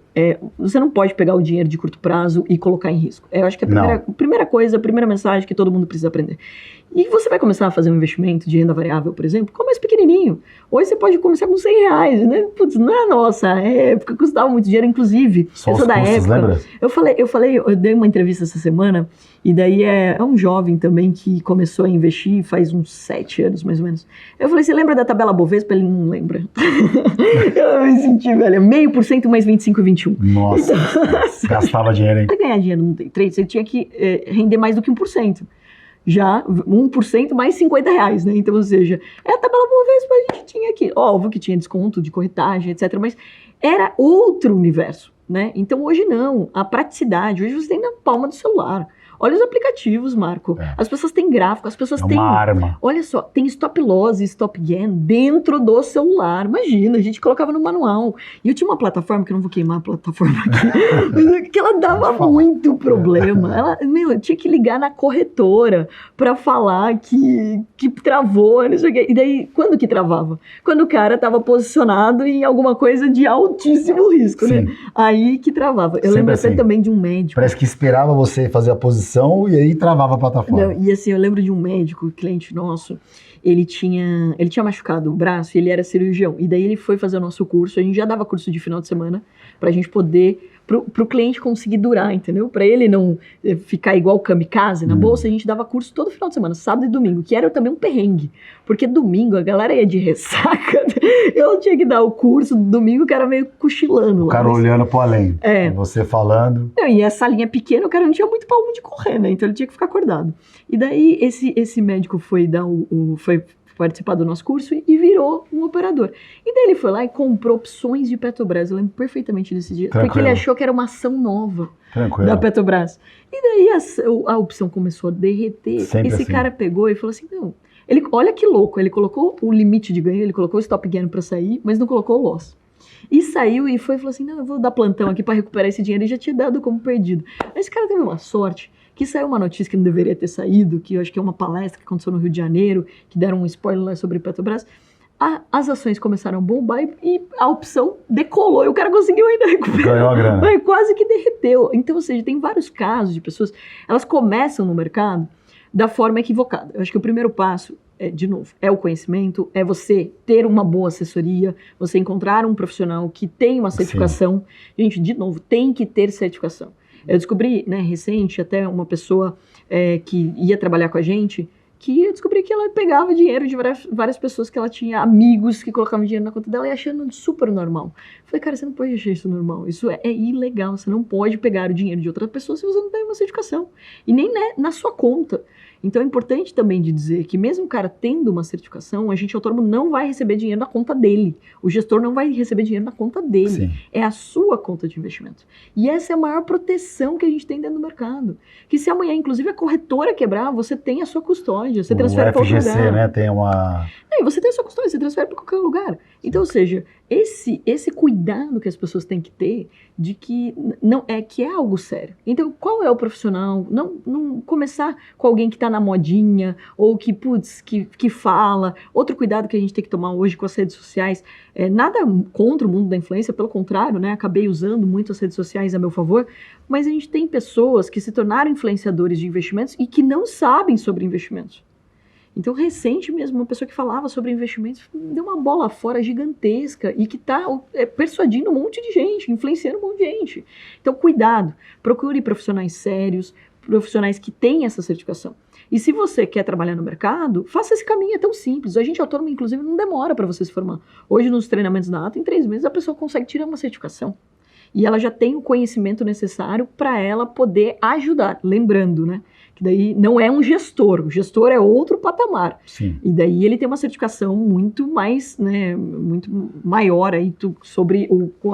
Você não pode pegar o dinheiro de curto prazo e colocar em risco. Eu acho que a primeira mensagem que todo mundo precisa aprender. E você vai começar a fazer um investimento de renda variável, por exemplo, começa pequenininho. Hoje você pode começar com R$100, né? Putz, não é a nossa época, custava muito dinheiro, inclusive. Só eu sou da custos, época. Lembra? Eu dei uma entrevista essa semana, e daí é um jovem também que começou a investir faz uns 7 anos, mais ou menos. Eu falei, você lembra da tabela Bovespa? Ele não lembra. Eu me senti, velho, 0,5% mais 25,21. Nossa, então, gastava dinheiro, hein? Para ganhar dinheiro no day trade, você tinha que render mais do que 1%. Já 1% mais R$50, né? Então, ou seja, a tabela Bovespa a gente tinha aqui. Óbvio que tinha desconto de corretagem, etc. Mas era outro universo, né? Então, hoje não. A praticidade, hoje você tem na palma do celular. Olha os aplicativos, Marco. As pessoas têm gráfico, as pessoas têm... arma. Olha só, tem stop loss e stop gain dentro do celular. Imagina, a gente colocava no manual. E eu tinha uma plataforma, que eu não vou queimar a plataforma aqui, que ela dava muito problema. Eu tinha que ligar na corretora para falar que travou, não sei o quê. E daí, quando que travava? Quando o cara estava posicionado em alguma coisa de altíssimo risco, né? Aí que travava. Eu lembro até também de um médico. Parece que esperava você fazer a posição e aí travava a plataforma. Não, e assim, eu lembro de um médico, cliente nosso, ele tinha machucado o braço e ele era cirurgião. E daí ele foi fazer o nosso curso, a gente já dava curso de final de semana, pra gente poder pro cliente conseguir durar, entendeu? Para ele não ficar igual kamikaze na bolsa, a gente dava curso todo final de semana, sábado e domingo, que era também um perrengue. Porque domingo a galera ia de ressaca, eu tinha que dar o curso domingo, que era meio cochilando. O cara olhando pro além, você falando. E essa linha pequena, o cara não tinha muito pra onde correr, né? Então ele tinha que ficar acordado. E daí esse médico foi participar do nosso curso e virou um operador. E daí ele foi lá e comprou opções de Petrobras. Eu lembro perfeitamente desse dia. Tranquilo. Porque ele achou que era uma ação nova Tranquilo. da Petrobras. E daí a opção começou a derreter. Sempre Esse assim. cara pegou e falou assim, não... olha que louco, ele colocou o limite de ganho, ele colocou o stop gain para sair, mas não colocou o loss. E saiu e falou assim, não, eu vou dar plantão aqui para recuperar esse dinheiro, e já tinha dado como perdido. Esse cara teve uma sorte, que saiu uma notícia que não deveria ter saído, que eu acho que é uma palestra que aconteceu no Rio de Janeiro, que deram um spoiler sobre Petrobras. As ações começaram a bombar e a opção decolou, e o cara conseguiu ainda recuperar. Ganhou a grana. Mas quase que derreteu. Então, ou seja, tem vários casos de pessoas, elas começam no mercado da forma equivocada. Eu acho que o primeiro passo, de novo, é o conhecimento, é você ter uma boa assessoria, você encontrar um profissional que tem uma certificação. Sim. Gente, de novo, tem que ter certificação. Eu descobri, né, recente, até uma pessoa que ia trabalhar com a gente, que eu descobri que ela pegava dinheiro de várias pessoas, que ela tinha amigos que colocavam dinheiro na conta dela e achando super normal. Eu falei, cara, você não pode achar isso normal, isso é ilegal, você não pode pegar o dinheiro de outra pessoa se você não tem uma certificação, e nem na sua conta. Então é importante também de dizer que mesmo o cara tendo uma certificação, o agente autônomo não vai receber dinheiro na conta dele. O gestor não vai receber dinheiro na conta dele. Sim. É a sua conta de investimento. E essa é a maior proteção que a gente tem dentro do mercado. Que se amanhã, inclusive, a corretora quebrar, você tem a sua custódia, você transfere para outro lugar. O FGC, né, tem uma... Você tem a sua custódia, você transfere para qualquer lugar. Então, ou seja, esse cuidado que as pessoas têm que ter de que é algo sério. Então, qual é o profissional? Não começar com alguém que está na modinha ou que fala. Outro cuidado que a gente tem que tomar hoje com as redes sociais, nada contra o mundo da influência, pelo contrário, né? Acabei usando muito as redes sociais a meu favor, mas a gente tem pessoas que se tornaram influenciadores de investimentos e que não sabem sobre investimentos. Então, recente mesmo, uma pessoa que falava sobre investimentos deu uma bola fora gigantesca e que está persuadindo um monte de gente, influenciando um monte de gente. Então, cuidado, procure profissionais sérios, profissionais que têm essa certificação. E se você quer trabalhar no mercado, faça esse caminho, é tão simples. O agente autônomo, inclusive, não demora para você se formar. Hoje, nos treinamentos da ATA, em 3 meses, a pessoa consegue tirar uma certificação. E ela já tem o conhecimento necessário para ela poder ajudar. Lembrando, né? Que daí não é um gestor, o gestor é outro patamar. Sim. E daí ele tem uma certificação muito mais, né, muito maior aí sobre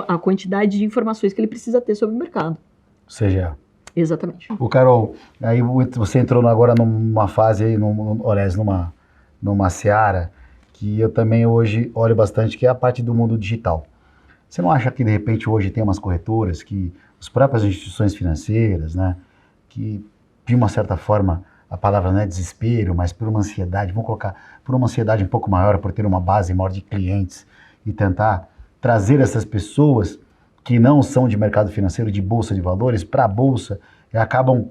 a quantidade de informações que ele precisa ter sobre o mercado. CGA. Exatamente. O Carol, aí você entrou agora numa fase aí, numa seara que eu também hoje olho bastante, que é a parte do mundo digital. Você não acha que de repente hoje tem umas corretoras que as próprias instituições financeiras, né, que de uma certa forma, a palavra não é desespero, mas por uma ansiedade, vamos colocar, por uma ansiedade um pouco maior, por ter uma base maior de clientes e tentar trazer essas pessoas que não são de mercado financeiro, de bolsa de valores, para a bolsa, e acabam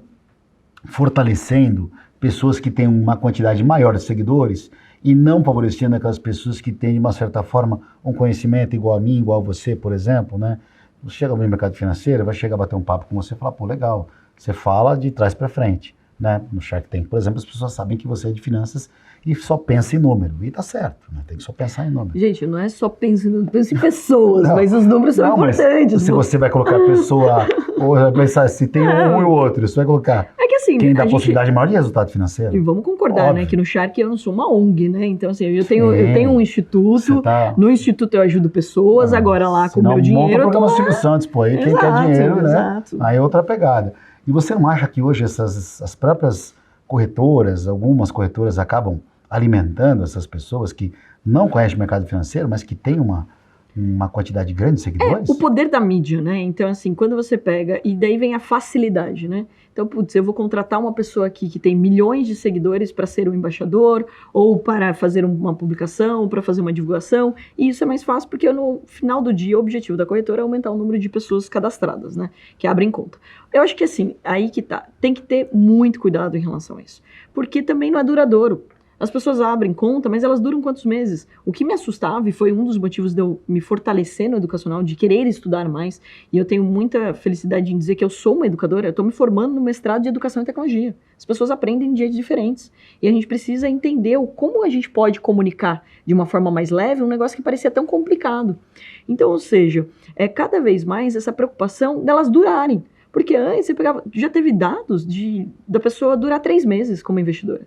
fortalecendo pessoas que têm uma quantidade maior de seguidores e não favorecendo aquelas pessoas que têm, de uma certa forma, um conhecimento igual a mim, igual a você, por exemplo, né? Você chega no mercado financeiro, vai chegar a bater um papo com você e falar, pô, legal, você fala de trás para frente, né? No Shark Tank, por exemplo, as pessoas sabem que você é de finanças e só pensa em número. E tá certo, né? Tem que só pensar em número. Gente, não é só pensa em pessoas, mas os números são importantes. Se você vai colocar a pessoa, ou vai pensar se tem um e o outro, você vai colocar que assim, quem dá possibilidade maior de resultado financeiro. E vamos concordar, óbvio, né, que no Shark eu não sou uma ONG, né? Então, assim, eu tenho um instituto, no instituto eu ajudo pessoas, agora lá com o meu dinheiro. Monta o programa Silvio Santos, pô, aí quem quer dinheiro, né? Aí é outra pegada. E você não acha que hoje as próprias corretoras, algumas corretoras acabam alimentando essas pessoas que não conhecem o mercado financeiro, mas que têm uma quantidade grande de seguidores? O poder da mídia, né? Então, assim, quando você pega, e daí vem a facilidade, né? Então, putz, eu vou contratar uma pessoa aqui que tem milhões de seguidores para ser um embaixador, ou para fazer uma publicação, para fazer uma divulgação, e isso é mais fácil porque no final do dia o objetivo da corretora é aumentar o número de pessoas cadastradas, né? Que abrem conta. Eu acho que assim, aí que tá, tem que ter muito cuidado em relação a isso, porque também não é duradouro. As pessoas abrem conta, mas elas duram quantos meses? O que me assustava, e foi um dos motivos de eu me fortalecer no educacional, de querer estudar mais, e eu tenho muita felicidade em dizer que eu sou uma educadora, eu estou me formando no mestrado de Educação e Tecnologia. As pessoas aprendem de jeitos diferentes. E a gente precisa entender como a gente pode comunicar de uma forma mais leve um negócio que parecia tão complicado. Então, ou seja, cada vez mais essa preocupação delas durarem. Porque antes você pegava, já teve dados da pessoa durar 3 meses como investidora.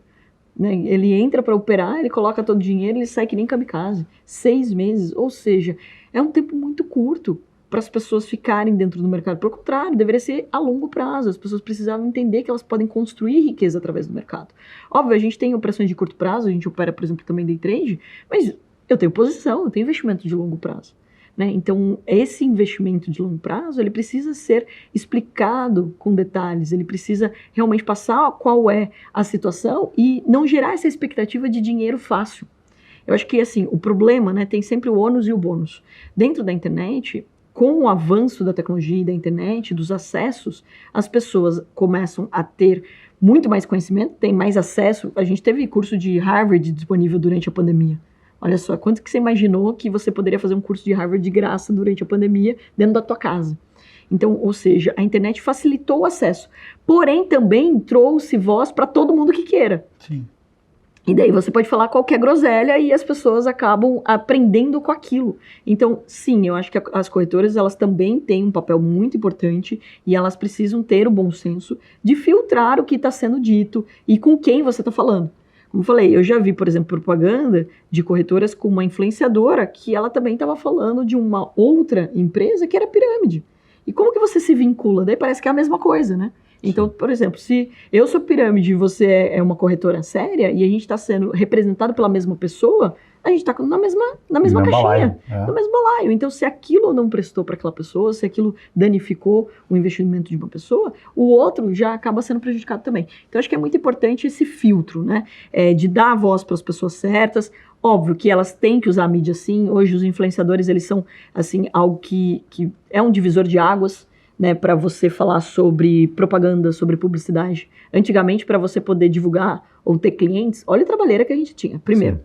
Né? Ele entra para operar, ele coloca todo o dinheiro, ele sai que nem kamikaze. 6 meses, ou seja, é um tempo muito curto para as pessoas ficarem dentro do mercado. Pelo contrário, deveria ser a longo prazo. As pessoas precisavam entender que elas podem construir riqueza através do mercado. Óbvio, a gente tem operações de curto prazo, a gente opera, por exemplo, também day trade, mas eu tenho posição, eu tenho investimento de longo prazo. Né? Então, esse investimento de longo prazo, ele precisa ser explicado com detalhes, ele precisa realmente passar qual é a situação e não gerar essa expectativa de dinheiro fácil. Eu acho que, assim, o problema, né, tem sempre o ônus e o bônus. Dentro da internet, com o avanço da tecnologia e da internet, dos acessos, as pessoas começam a ter muito mais conhecimento, têm mais acesso. A gente teve curso de Harvard disponível durante a pandemia. Olha só, quanto que você imaginou que você poderia fazer um curso de Harvard de graça durante a pandemia dentro da tua casa? Então, ou seja, a internet facilitou o acesso, porém também trouxe voz para todo mundo que queira. Sim. E daí você pode falar qualquer groselha e as pessoas acabam aprendendo com aquilo. Então, sim, eu acho que as corretoras, elas também têm um papel muito importante e elas precisam ter o bom senso de filtrar o que está sendo dito e com quem você está falando. Como eu falei, eu já vi, por exemplo, propaganda de corretoras com uma influenciadora que ela também estava falando de uma outra empresa que era pirâmide. E como que você se vincula? Daí parece que é a mesma coisa, né? Então, por exemplo, se eu sou pirâmide e você é uma corretora séria e a gente está sendo representado pela mesma pessoa, a gente está na mesma caixinha, no mesmo balaio. Então, se aquilo não prestou para aquela pessoa, se aquilo danificou o investimento de uma pessoa, o outro já acaba sendo prejudicado também. Então, acho que é muito importante esse filtro, né? De dar a voz para as pessoas certas. Óbvio que elas têm que usar a mídia sim. Hoje, os influenciadores, eles são, assim, algo que é um divisor de águas, né, para você falar sobre propaganda, sobre publicidade. Antigamente, para você poder divulgar ou ter clientes, olha a trabalheira que a gente tinha. Primeiro,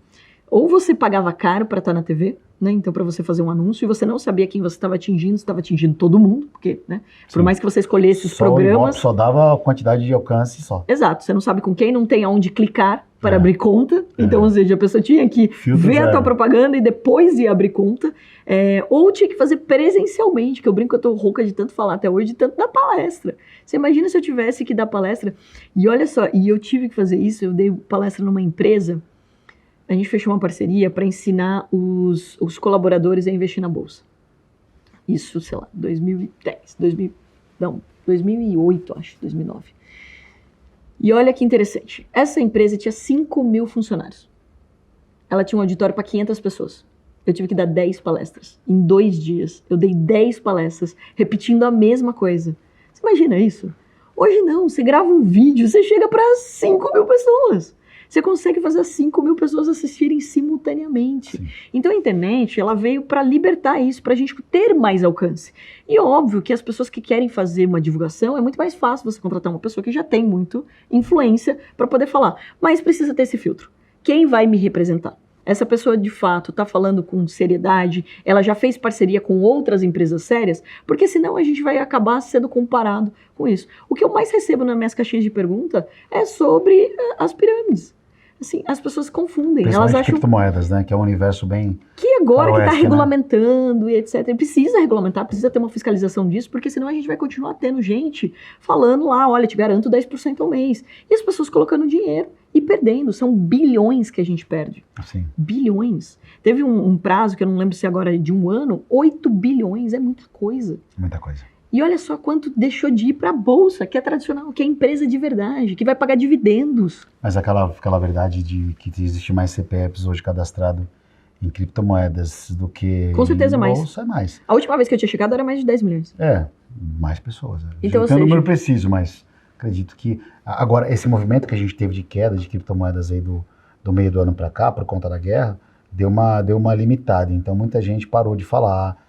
ou você pagava caro para estar na TV, né, então para você fazer um anúncio, e você não sabia quem você estava atingindo todo mundo, porque, né, por mais que você escolhesse os programas... Só dava a quantidade de alcance só. Exato, você não sabe com quem, não tem aonde clicar para abrir conta, então, ou seja, a pessoa tinha que ver a tua propaganda e depois ir abrir conta, ou tinha que fazer presencialmente, que eu brinco que eu tô rouca de tanto falar até hoje, de tanto dar palestra. Você imagina se eu tivesse que dar palestra, e olha só, e eu tive que fazer isso, eu dei palestra numa empresa, a gente fechou uma parceria para ensinar os colaboradores a investir na bolsa. Isso, sei lá, 2008, acho, 2009. E olha que interessante, essa empresa tinha 5.000 funcionários. Ela tinha um auditório para 500 pessoas. Eu tive que dar 10 palestras. Em 2 dias, eu dei 10 palestras, repetindo a mesma coisa. Você imagina isso? Hoje não, você grava um vídeo, você chega para 5.000 pessoas. Você consegue fazer as 5.000 pessoas assistirem simultaneamente. Sim. Então a internet, ela veio para libertar isso, para a gente ter mais alcance. E óbvio que as pessoas que querem fazer uma divulgação, é muito mais fácil você contratar uma pessoa que já tem muito influência para poder falar. Mas precisa ter esse filtro. Quem vai me representar? Essa pessoa de fato está falando com seriedade, ela já fez parceria com outras empresas sérias, porque senão a gente vai acabar sendo comparado com isso. O que eu mais recebo nas minhas caixinhas de pergunta é sobre as pirâmides. Assim, as pessoas confundem. Elas acham criptomoedas, né? Que é um universo bem... Que agora que está regulamentando, né? E etc. E precisa regulamentar, precisa ter uma fiscalização disso, porque senão a gente vai continuar tendo gente falando lá, olha, te garanto 10% ao mês. E as pessoas colocando dinheiro e perdendo. São bilhões que a gente perde. Sim. Bilhões. Teve um prazo, que eu não lembro se agora é de 1 ano, 8 bilhões é muita coisa. Muita coisa. E olha só quanto deixou de ir para a Bolsa, que é tradicional, que é empresa de verdade, que vai pagar dividendos. Mas aquela verdade de que existe mais CPFs hoje cadastrado em criptomoedas do que com certeza em mais. bolsa, é mais. A última vez que eu tinha chegado era mais de 10 milhões. Mais pessoas. Então, não tenho o número preciso, mas acredito que... Agora, esse movimento que a gente teve de queda de criptomoedas aí do meio do ano para cá, por conta da guerra, deu uma limitada. Então, muita gente parou de falar.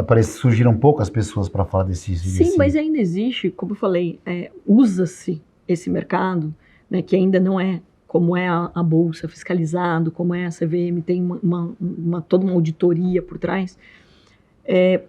Parece que surgiram poucas pessoas para falar desse... Sim, mas ainda existe, como eu falei, usa-se esse mercado, né, que ainda não é como é a Bolsa fiscalizado, como é a CVM, tem toda uma auditoria por trás,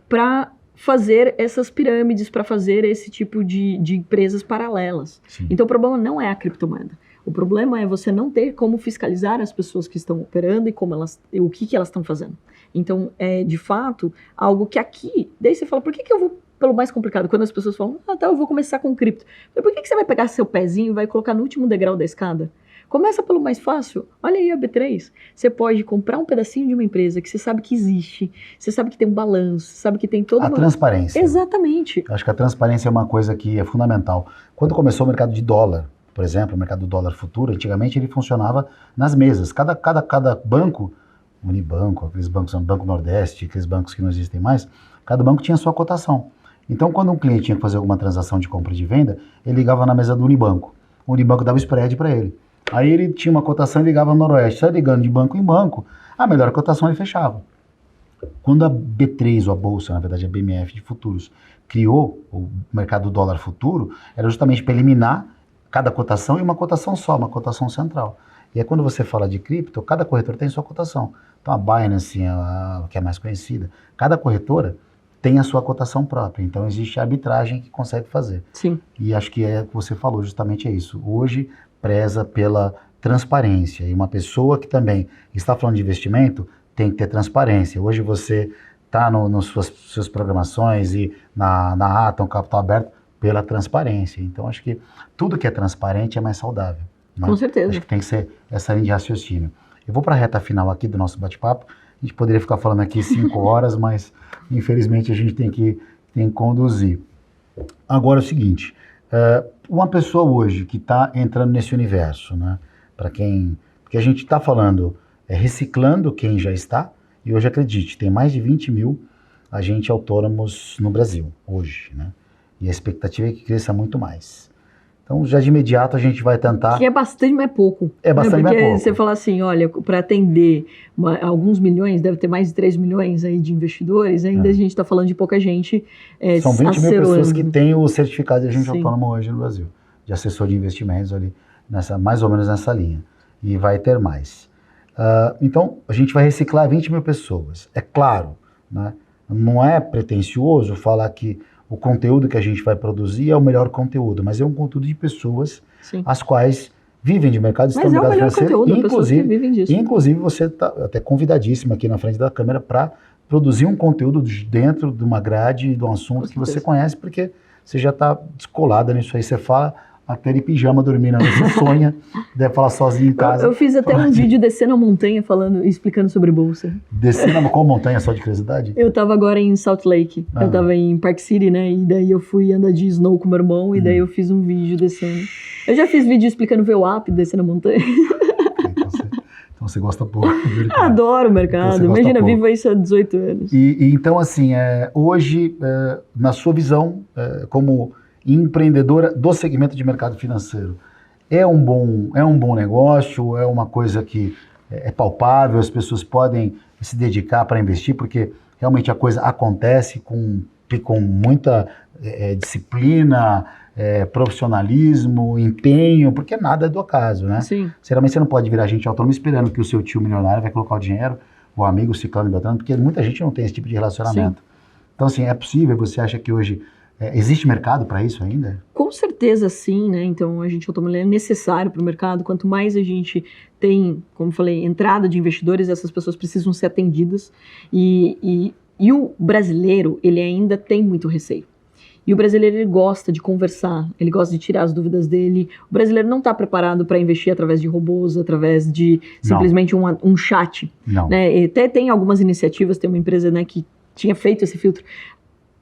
para fazer essas pirâmides, para fazer esse tipo de empresas paralelas. Sim. Então o problema não é a criptomoeda. O problema é você não ter como fiscalizar as pessoas que estão operando e o que elas estão fazendo. Então, é de fato algo que aqui, daí você fala, por que eu vou pelo mais complicado? Quando as pessoas falam, eu vou começar com cripto. Por que você vai pegar seu pezinho e vai colocar no último degrau da escada? Começa pelo mais fácil. Olha aí a B3. Você pode comprar um pedacinho de uma empresa que você sabe que existe, você sabe que tem um balanço, você sabe que tem toda uma... transparência. Exatamente. Eu acho que a transparência é uma coisa que é fundamental. Quando começou o mercado de dólar, por exemplo, o mercado do dólar futuro, antigamente ele funcionava nas mesas. Cada banco, Unibanco, aqueles bancos, Banco Nordeste, aqueles bancos que não existem mais, cada banco tinha sua cotação. Então, quando um cliente tinha que fazer alguma transação de compra e de venda, ele ligava na mesa do Unibanco. O Unibanco dava spread para ele. Aí ele tinha uma cotação e ligava no Noroeste. Sai ligando de banco em banco, a melhor cotação ele fechava. Quando a B3, ou a Bolsa, na verdade a BMF de futuros, criou o mercado do dólar futuro, era justamente para eliminar cada cotação e uma cotação só, uma cotação central. E aí quando você fala de cripto, cada corretora tem sua cotação. Então a Binance, que é a mais conhecida, cada corretora tem a sua cotação própria. Então existe a arbitragem que consegue fazer. Sim. E acho que o que você falou justamente é isso. Hoje preza pela transparência. E uma pessoa que também está falando de investimento tem que ter transparência. Hoje você está nas suas programações e na ata, um capital aberto, pela transparência. Então acho que tudo que é transparente é mais saudável. Né? Com certeza. Acho que tem que ser essa linha de raciocínio. Eu vou para a reta final aqui do nosso bate-papo. A gente poderia ficar falando aqui 5 horas, mas infelizmente a gente tem que conduzir. Agora é o seguinte, uma pessoa hoje que está entrando nesse universo, né? Porque a gente está falando, reciclando quem já está, e hoje acredite, tem mais de 20 mil agentes autônomos no Brasil, hoje, né? E a expectativa é que cresça muito mais. Então, já de imediato, a gente vai tentar... Que é bastante, mas é pouco. É bastante, mas é pouco. Porque você fala assim, olha, para atender alguns milhões, deve ter mais de 3 milhões aí de investidores, ainda a gente está falando de pouca gente São 20 mil pessoas que têm o certificado de agente Sim. autônomo hoje no Brasil, de assessor de investimentos ali, mais ou menos nessa linha. E vai ter mais. Então, a gente vai reciclar 20 mil pessoas. É claro, né? Não é pretensioso falar que o conteúdo que a gente vai produzir é o melhor conteúdo, mas é um conteúdo de pessoas Sim. as quais vivem de mercado, estão mas no é o mercado melhor financeiro, conteúdo, pessoas que vivem disso. Inclusive você está até convidadíssima aqui na frente da câmera para produzir um conteúdo dentro de uma grade, de um assunto que você conhece, porque você já está descolada nisso aí, você fala até de pijama dormindo, você sonha, deve falar sozinho em casa. Eu fiz até um vídeo descendo a montanha explicando sobre bolsa. Descendo qual montanha, só de curiosidade? Eu tava agora em Salt Lake, eu tava em Park City, né, e daí eu fui andar de snow com meu irmão, e daí eu fiz um vídeo descendo. Eu já fiz vídeo explicando VWAP, descendo a montanha. Então você gosta pouco. Adoro o mercado, então imagina, vivo isso há 18 anos. E então assim, hoje, na sua visão, como empreendedora do segmento de mercado financeiro, é um bom negócio, é uma coisa que é palpável, as pessoas podem se dedicar para investir, porque realmente a coisa acontece com muita disciplina, profissionalismo, empenho, porque nada é do acaso, né? Sim. Sinceramente, você não pode virar agente autônomo esperando que o seu tio milionário vai colocar o dinheiro, o amigo ciclano e beltrano, porque muita gente não tem esse tipo de relacionamento. Sim. Então, assim, é possível? Você acha que hoje existe mercado para isso ainda? Com certeza sim, né? Então a gente autônomo é necessário para o mercado. Quanto mais a gente tem, como falei, entrada de investidores, essas pessoas precisam ser atendidas. E o brasileiro, ele ainda tem muito receio. E o brasileiro, ele gosta de conversar, ele gosta de tirar as dúvidas dele. O brasileiro não está preparado para investir através de robôs, através de simplesmente um chat. Não. Né? E até tem algumas iniciativas, tem uma empresa, né, que tinha feito esse filtro.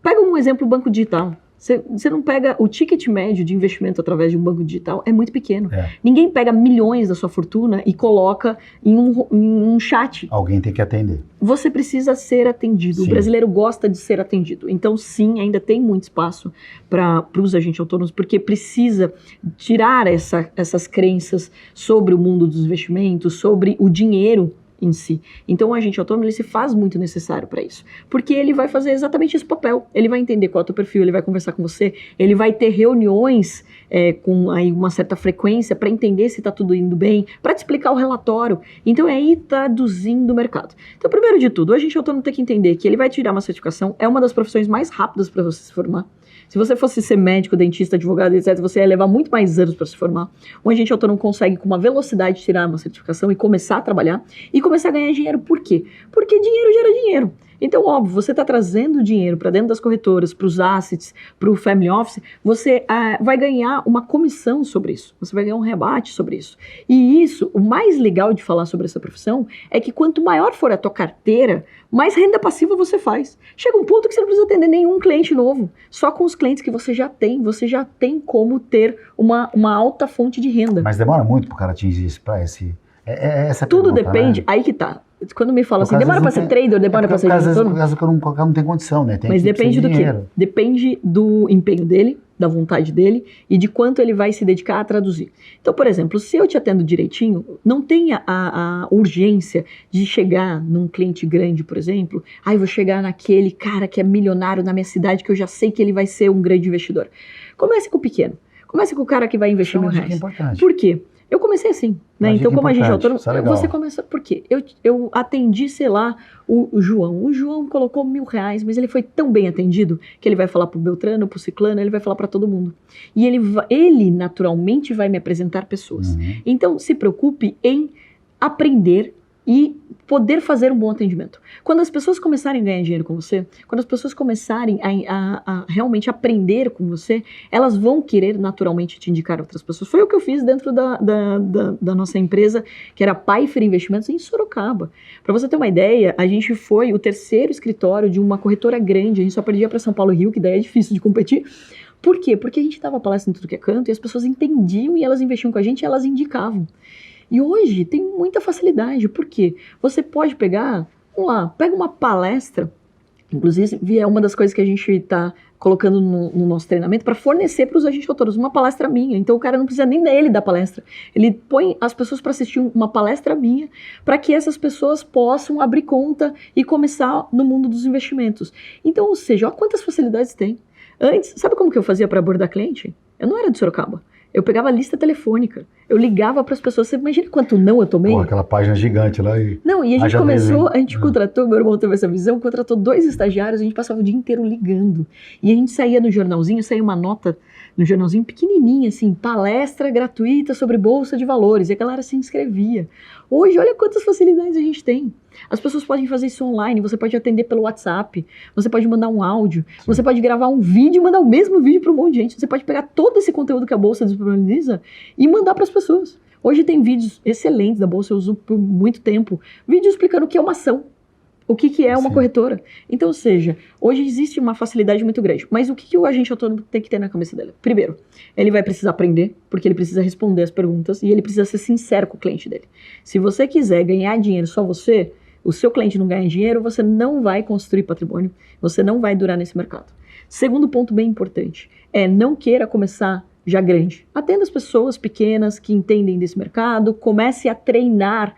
Pega um exemplo, o banco digital. Você não pega o ticket médio de investimento através de um banco digital, é muito pequeno. Ninguém pega milhões da sua fortuna e coloca em um chat. Alguém tem que atender. Você precisa ser atendido. Sim. O brasileiro gosta de ser atendido. Então, sim, ainda tem muito espaço para os agentes autônomos, porque precisa tirar essas crenças sobre o mundo dos investimentos, sobre o dinheiro, em si. Então o agente autônomo ele se faz muito necessário para isso, porque ele vai fazer exatamente esse papel, ele vai entender qual é o teu perfil, ele vai conversar com você, ele vai ter reuniões com aí uma certa frequência para entender se está tudo indo bem, para te explicar o relatório. Então é ir traduzindo o mercado. Então primeiro de tudo, o agente autônomo tem que entender que ele vai tirar uma certificação, é uma das profissões mais rápidas para você se formar. Se você fosse ser médico, dentista, advogado, etc., você ia levar muito mais anos para se formar. Um agente autônomo consegue, com uma velocidade, tirar uma certificação e começar a trabalhar e começar a ganhar dinheiro. Por quê? Porque dinheiro gera dinheiro. Então, óbvio, você está trazendo dinheiro para dentro das corretoras, para os assets, para o family office, você vai ganhar uma comissão sobre isso, você vai ganhar um rebate sobre isso. E isso, o mais legal de falar sobre essa profissão é que quanto maior for a tua carteira, mais renda passiva você faz. Chega um ponto que você não precisa atender nenhum cliente novo, só com os clientes que você já tem como ter uma alta fonte de renda. Mas demora muito para o cara atingir isso, para essa Tudo pergunta, depende, né? aí que tá. Quando me fala assim, demora para ser trader, demora para ser autônomo? Por causa que o cara não tem condição, né? Mas depende do quê? Depende do empenho dele, da vontade dele e de quanto ele vai se dedicar a traduzir. Então, por exemplo, se eu te atendo direitinho, não tenha a urgência de chegar num cliente grande, por exemplo, vou chegar naquele cara que é milionário na minha cidade que eu já sei que ele vai ser um grande investidor. Comece com o pequeno. Comece com o cara que vai investir R$1.000. É importante. Por quê? Eu comecei assim, né? Então, como agente autônomo, você começa por quê? Eu atendi, sei lá, o João. O João colocou R$1.000, mas ele foi tão bem atendido que ele vai falar pro Beltrano, pro Ciclano, ele vai falar para todo mundo. E ele naturalmente vai me apresentar pessoas. Então, se preocupe em aprender e poder fazer um bom atendimento. Quando as pessoas começarem a ganhar dinheiro com você, quando as pessoas começarem a realmente aprender com você, elas vão querer naturalmente te indicar outras pessoas. Foi o que eu fiz dentro da nossa empresa, que era Pfeiffer Investimentos, em Sorocaba. Para você ter uma ideia, a gente foi o terceiro escritório de uma corretora grande, a gente só perdia para São Paulo e Rio, que daí é difícil de competir. Por quê? Porque a gente dava palestra em tudo que é canto e as pessoas entendiam e elas investiam com a gente e elas indicavam. E hoje tem muita facilidade, porque você pode pegar, vamos lá, pega uma palestra, inclusive é uma das coisas que a gente está colocando no nosso treinamento para fornecer para os agentes autônomos, uma palestra minha. Então o cara não precisa nem dele dar palestra, ele põe as pessoas para assistir uma palestra minha, para que essas pessoas possam abrir conta e começar no mundo dos investimentos. Então, ou seja, olha quantas facilidades tem. Antes, sabe como que eu fazia para abordar cliente? Eu não era de Sorocaba. Eu pegava a lista telefônica, eu ligava para as pessoas. Você imagina quanto não eu tomei? Pô, aquela página gigante lá. Não, e a gente começou, a gente contratou, meu irmão teve essa visão, contratou 2 estagiários, a gente passava o dia inteiro ligando. E a gente saía no jornalzinho, saía uma nota no jornalzinho pequenininha, assim, palestra gratuita sobre Bolsa de Valores, e a galera se inscrevia. Hoje, olha quantas facilidades a gente tem. As pessoas podem fazer isso online, você pode atender pelo WhatsApp, você pode mandar um áudio, você pode gravar um vídeo e mandar o mesmo vídeo para um monte de gente, você pode pegar todo esse conteúdo que a Bolsa disponibiliza e mandar para as pessoas. Hoje tem vídeos excelentes da Bolsa, eu uso por muito tempo, vídeo explicando o que é uma ação, o que é uma corretora. Então, ou seja, hoje existe uma facilidade muito grande. Mas o que o agente autônomo tem que ter na cabeça dele? Primeiro, ele vai precisar aprender, porque ele precisa responder as perguntas e ele precisa ser sincero com o cliente dele. Se você quiser ganhar dinheiro só você, o seu cliente não ganha dinheiro, você não vai construir patrimônio, você não vai durar nesse mercado. Segundo ponto bem importante, não queira começar já grande. Atenda as pessoas pequenas que entendem desse mercado, comece a treinar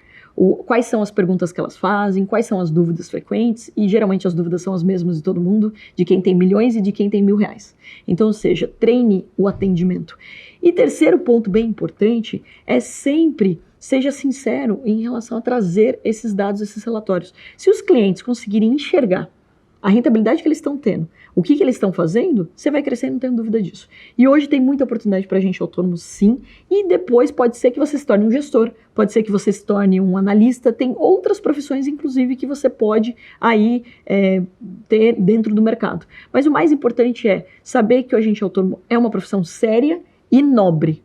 quais são as perguntas que elas fazem, quais são as dúvidas frequentes, e geralmente as dúvidas são as mesmas de todo mundo, de quem tem milhões e de quem tem R$1.000. Então, ou seja, treine o atendimento. E terceiro ponto bem importante é sempre seja sincero em relação a trazer esses dados, esses relatórios. Se os clientes conseguirem enxergar a rentabilidade que eles estão tendo, o que eles estão fazendo, você vai crescer, não tenho dúvida disso. E hoje tem muita oportunidade para agente autônomo, sim, e depois pode ser que você se torne um gestor, pode ser que você se torne um analista, tem outras profissões, inclusive, que você pode aí ter dentro do mercado. Mas o mais importante é saber que o agente autônomo é uma profissão séria e nobre,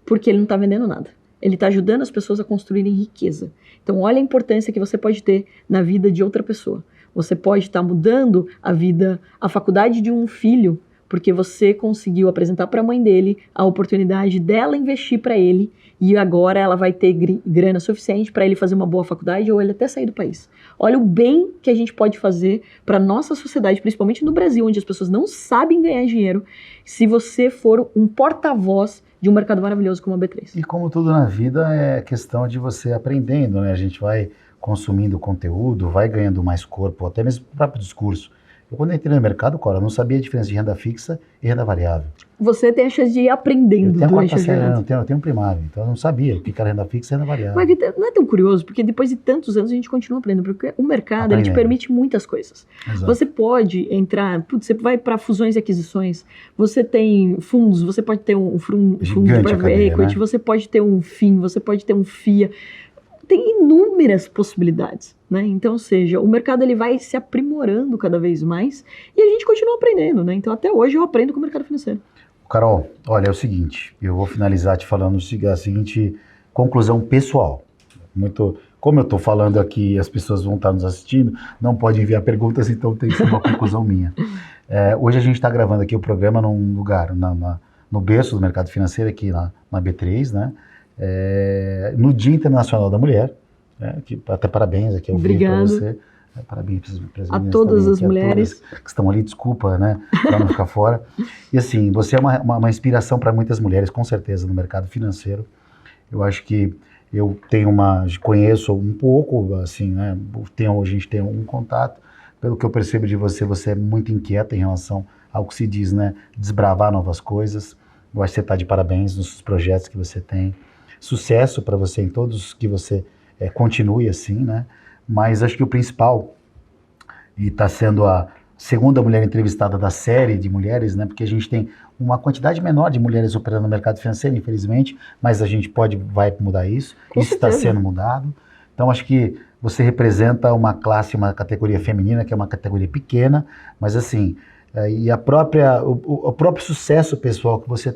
porque ele não está vendendo nada. Ele está ajudando as pessoas a construírem riqueza. Então, olha a importância que você pode ter na vida de outra pessoa. Você pode estar mudando a faculdade de um filho, porque você conseguiu apresentar para a mãe dele a oportunidade dela investir para ele, e agora ela vai ter grana suficiente para ele fazer uma boa faculdade ou ele até sair do país. Olha o bem que a gente pode fazer para a nossa sociedade, principalmente no Brasil, onde as pessoas não sabem ganhar dinheiro, se você for um porta-voz de um mercado maravilhoso como a B3. E como tudo na vida, é questão de você aprendendo, né? A gente vai consumindo conteúdo, vai ganhando mais corpo, até mesmo o próprio discurso. Eu, quando entrei no mercado, Cora, não sabia a diferença de renda fixa e renda variável. Você tem a chance de ir aprendendo Eu tenho a durante quarta a série, jornada. eu tenho um primário, então eu não sabia o que era renda fixa e renda variável. Mas Vitor, não é tão curioso, porque depois de tantos anos a gente continua aprendendo, porque o mercado ele te Aprendendo. permite muitas coisas. Exato. Você pode entrar, putz, você vai para fusões e aquisições, você tem fundos, você pode ter um fundo de Gigante a private cadeia, equity, né? você pode ter um FIM, você pode ter um FIA. Tem inúmeras possibilidades, né? Então, ou seja, o mercado ele vai se aprimorando cada vez mais e a gente continua aprendendo, né? Então, até hoje eu aprendo com o mercado financeiro. Carol, olha, é o seguinte, eu vou finalizar te falando a seguinte conclusão pessoal. Como eu estou falando aqui, as pessoas vão estar nos assistindo, não pode enviar perguntas, então tem que ser uma conclusão minha. Hoje a gente está gravando aqui o programa num lugar, no berço do mercado financeiro, aqui na B3, né? No Dia Internacional da Mulher, que até parabéns aqui ao vivo para você. Parabéns para as a meninas todas também, as mulheres que estão ali, desculpa, né, para não ficar fora. E assim, você é uma inspiração para muitas mulheres, com certeza, no mercado financeiro. Eu acho que eu conheço um pouco, assim, né, a gente tem um contato. Pelo que eu percebo de você, você é muito inquieta em relação ao que se diz, né, desbravar novas coisas. Eu acho que você está de parabéns nos projetos que você tem. Sucesso para você em todos, que você continue assim, né? Mas acho que o principal, e está sendo a segunda mulher entrevistada da série de mulheres, né? Porque a gente tem uma quantidade menor de mulheres operando no mercado financeiro, infelizmente, mas a gente vai mudar isso. Com Isso está certeza. sendo mudado. Então acho que você representa uma classe, uma categoria feminina, que é uma categoria pequena, mas assim, e o próprio sucesso pessoal que você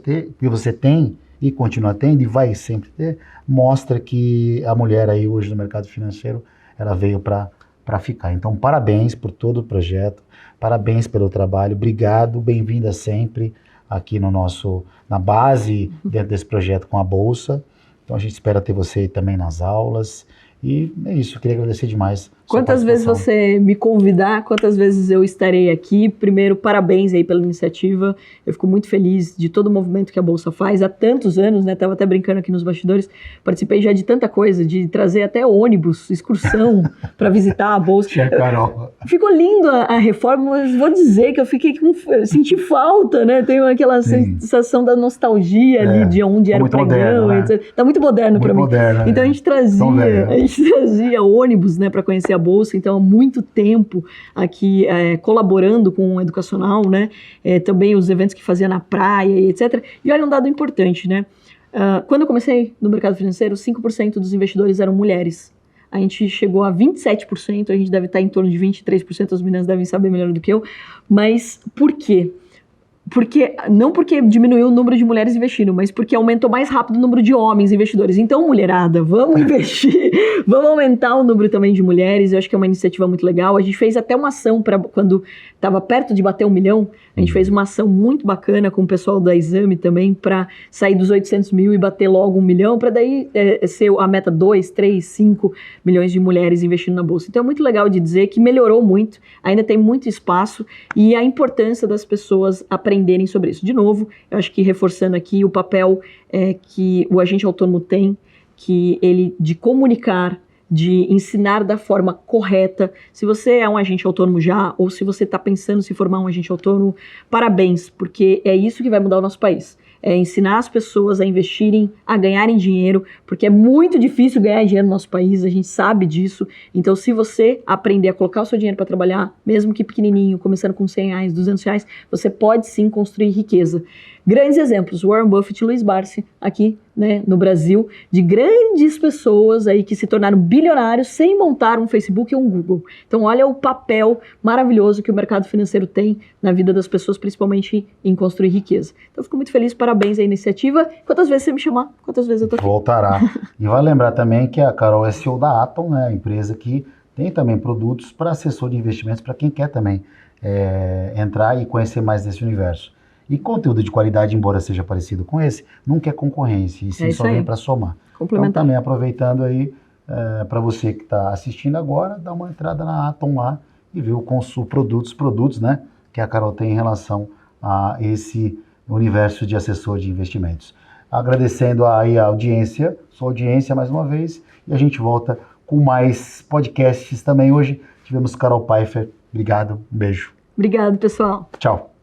tem e continua tendo, e vai sempre ter, mostra que a mulher aí hoje no mercado financeiro, ela veio para ficar. Então, parabéns por todo o projeto, parabéns pelo trabalho, obrigado, bem-vinda sempre aqui na base dentro desse projeto com a Bolsa. Então, a gente espera ter você também nas aulas. E é isso, eu queria agradecer demais. Quantas vezes você me convidar, quantas vezes eu estarei aqui. Primeiro, parabéns aí pela iniciativa. Eu fico muito feliz de todo o movimento que a Bolsa faz há tantos anos, né? Tava até brincando aqui nos bastidores. Participei já de tanta coisa, de trazer até ônibus, excursão para visitar a Bolsa. Carol. Ficou lindo a reforma, mas vou dizer que eu senti falta, né? Tenho aquela sensação da nostalgia ali de onde era o pregão. Moderno, né? Tá muito moderno para mim. Moderno, então a gente trazia ônibus, né, para conhecer a Bolsa. Então há muito tempo aqui colaborando com o educacional, né? Também os eventos que fazia na praia e etc. E olha um dado importante, né? Quando eu comecei no mercado financeiro, 5% dos investidores eram mulheres. A gente chegou a 27%, a gente deve estar em torno de 23%, as meninas devem saber melhor do que eu. Mas por quê? Não porque diminuiu o número de mulheres investindo, mas porque aumentou mais rápido o número de homens investidores. Então, mulherada, vamos investir, vamos aumentar o número também de mulheres. Eu acho que é uma iniciativa muito legal. A gente fez até uma ação quando estava perto de bater 1 milhão. A gente fez uma ação muito bacana com o pessoal da Exame também para sair dos 800 mil e bater logo 1 milhão, para daí ser a meta 2, 3, 5 milhões de mulheres investindo na Bolsa. Então, é muito legal de dizer que melhorou muito, ainda tem muito espaço e a importância das pessoas aprenderem sobre isso. De novo, eu acho que reforçando aqui o papel que o agente autônomo tem, que ele de comunicar, de ensinar da forma correta. Se você é um agente autônomo já, ou se você está pensando em se formar um agente autônomo, parabéns, porque é isso que vai mudar o nosso país. É ensinar as pessoas a investirem, a ganharem dinheiro, porque é muito difícil ganhar dinheiro no nosso país, a gente sabe disso. Então, se você aprender a colocar o seu dinheiro para trabalhar, mesmo que pequenininho, começando com R$100, R$200, você pode sim construir riqueza. Grandes exemplos, Warren Buffett e Luiz Barsi, aqui, né, no Brasil, de grandes pessoas aí que se tornaram bilionários sem montar um Facebook ou um Google. Então, olha o papel maravilhoso que o mercado financeiro tem na vida das pessoas, principalmente em construir riqueza. Então, eu fico muito feliz, parabéns à iniciativa. Quantas vezes você me chamar, quantas vezes eu tô aqui. Voltará. E vai lembrar também que a Carol é CEO da Atom, né, a empresa que tem também produtos para assessor de investimentos, para quem quer também entrar e conhecer mais desse universo. E conteúdo de qualidade, embora seja parecido com esse, nunca é concorrência, e sim só vem para somar. Então, também aproveitando aí, para você que está assistindo agora, dá uma entrada na Atom lá e ver os produtos, né, que a Carol tem em relação a esse universo de assessor de investimentos. Agradecendo aí a audiência, sua audiência mais uma vez, e a gente volta com mais podcasts também. Hoje tivemos Carol Pfeiffer. Obrigado, um beijo. Obrigado, pessoal. Tchau.